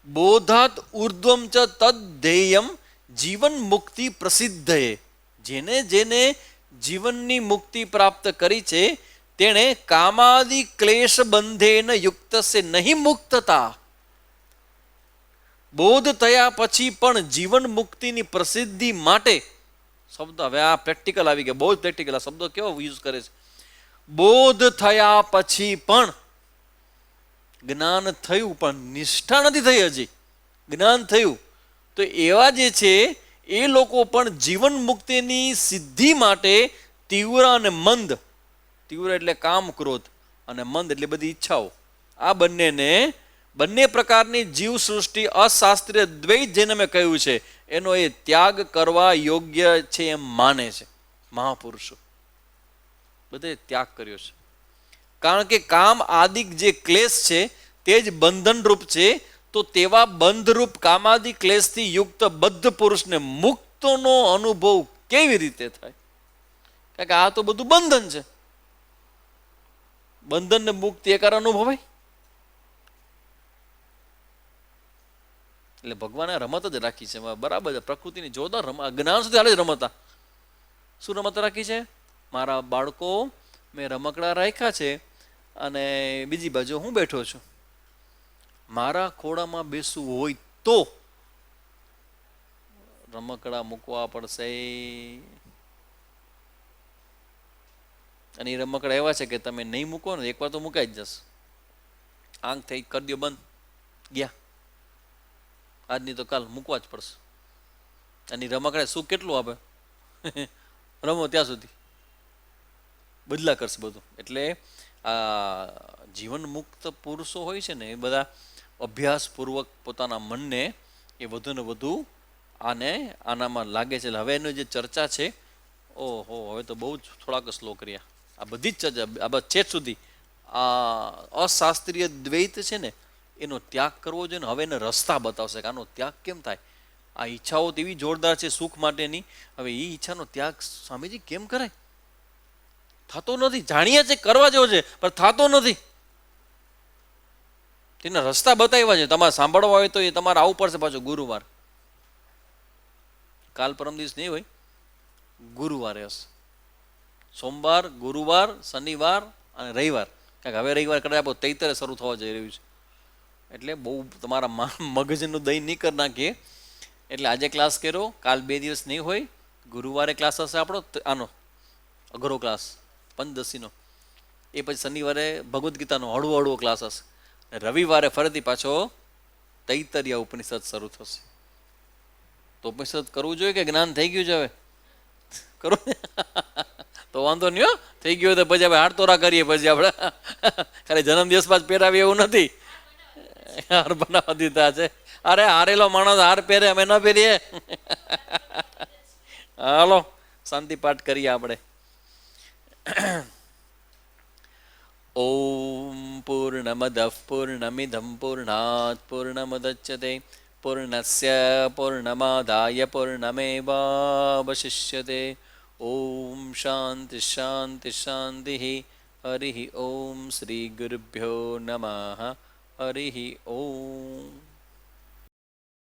A: બોધાત ઉર્ધ્વમ ચ તદ ધ્યેયમ જીવન મુક્તિ પ્રસિદ્ધએ. જેને જેને જીવનની મુક્તિ પ્રાપ્ત કરી છે તેણે કામાદિ ક્લેશ બંધેન યુક્ત સે નહીં મુક્તતા. બોધ થયા પછી પણ જીવન મુક્તિની પ્રસિદ્ધિ માટે, શબ્દ હવે આ પ્રેક્ટિકલ આવી ગયા, બહુ જ પ્રેક્ટિકલ. આ શબ્દો કેવો યુઝ કરે છે. બોધ થયા પછી પણ, જ્ઞાન થયું પણ નિષ્ઠા નથી થઈ હજી, જ્ઞાન થયું તો એવા જે છે એ લોકો પણ જીવન મુક્તિની સિદ્ધિ માટે તીવ્ર અને મંદ, તીવ્ર એટલે કામ ક્રોધ, અને મંદ એટલે બધી ઈચ્છાઓ, આ બંને પ્રકારની જીવ સૃષ્ટિ અશાસ્ત્રીય દ્વૈત જેને મેં કહ્યું છે એનો એ ત્યાગ કરવા યોગ્ય છે એમ માને છે મહાપુરુષો. બધે ત્યાગ કર્યો છે. કારણ કે કામ આદિક જે ક્લેશ છે તે જ બંધનરૂપ છે. તો તેવા બંધરૂપ કામાદિ ક્લેશથી યુક્ત બદ્ધ પુરુષને મુક્તનો અનુભવ કેવી રીતે થાય? કારણ કે આ તો બધું બંધન છે. બંધન ને મુક્તિ એકાર અનુભવાય? એટલે ભગવાને રમત જ રાખી છે બરાબર. પ્રકૃતિની જોરદાર જ્ઞાન સુધી હાલે જ રમતા. શું રમત રાખી છે? મારા બાળકો મેં રમકડા રાખ્યા છે અને બીજી બાજુ હું બેઠો છું. મારા ખોળામાં બેસવું હોય તો રમકડા મૂકવા પડશે. અને એ રમકડા એવા છે કે તમે નહીં મૂકો ને એકવાર તો મુકાઈ જ જશે. આંખ થઈ કરી દો બંધ, ગયા. આજની તો કાલ મૂકવા જ પડશે. અને રમકડા સુખ કેટલું આપે રમો ત્યાં સુધી બદલા કરશે બધું. એટલે આ જીવન મુક્ત પુરુષો હોય છે ને એ બધા અભ્યાસપૂર્વક પોતાના મનને એ વધુ ને વધુ આનામાં લાગે છે. હવે એની જે ચર્ચા છે, ઓહો, હવે તો બહુ જ થોડાક શ્લોક કર્યા. આ બધી જ ચર્ચા આ બસ છેક સુધી આ અશાસ્ત્રીય દ્વૈત છે ને એનો ત્યાગ કરવો જોઈએ ને. હવે એને રસ્તા બતાવશે કે આનો ત્યાગ કેમ થાય. આ ઈચ્છાઓ તેવી જોરદાર છે સુખ માટેની. હવે એ ઈચ્છાનો ત્યાગ સ્વામીજી કેમ કરાય? થતો નથી. જાણીએ છે કરવા જેવો છે પણ થતો નથી. તેના રસ્તા બતાવ્યા છે. તમારે સાંભળવા હોય તો એ તમારે આવવું પડશે પાછું ગુરુવાર. કાલ પરમ દિવસ નહીં હોય, ગુરુવારે હશે. સોમવાર, ગુરુવાર, શનિવાર અને રવિવાર. કારણ કે હવે રવિવાર કદાચ આપો તૈતરે શરૂ થવા જઈ રહ્યું છે. એટલે બહુ તમારા મગજનું દહીં નહીં કરી નાખીએ. એટલે આજે ક્લાસ કર્યો, કાલ 2 દિવસ નહીં હોય. ગુરુવારે ક્લાસ હશે આપણો આનો અઘરો ક્લાસ પંચદશીનો. એ પછી શનિવારે ભગવદ્ ગીતાનો હળવો હળવો ક્લાસ હશે. રવિવારે ફરીથી પાછો તૈતરીયા ઉપનિષદ શરૂ થશે. તો ઉપનિષદ કરવું જોઈએ કે જ્ઞાન થઈ ગયું છે હવે? કરો તો વાંધો નહીં હો. થઈ ગયું તો પછી આપણે હાડતોરા કરીએ. પછી આપણે ખાલી જન્મદિવસ પાછ પહેરાવીએ એવું નથી. હાર બનાવવા દીધા છે. અરે હારેલો માણસ હાર પહેરે, અમે ન પહેરીએ. હાલો શાંતિ પાઠ કરીએ આપણે. ઓમ પૂર્ણમદઃ પૂર્ણમિદં પૂર્ણાત પૂર્ણમુદચ્યતે પૂર્ણસ્ય પૂર્ણમાદાય પૂર્ણમેવાવશિષ્યતે. ઓમ શાંતિ શાંતિ શાંતિ. હરિ ઓમ શ્રી ગુરુભ્યો નમઃ. હરિ ઓમ.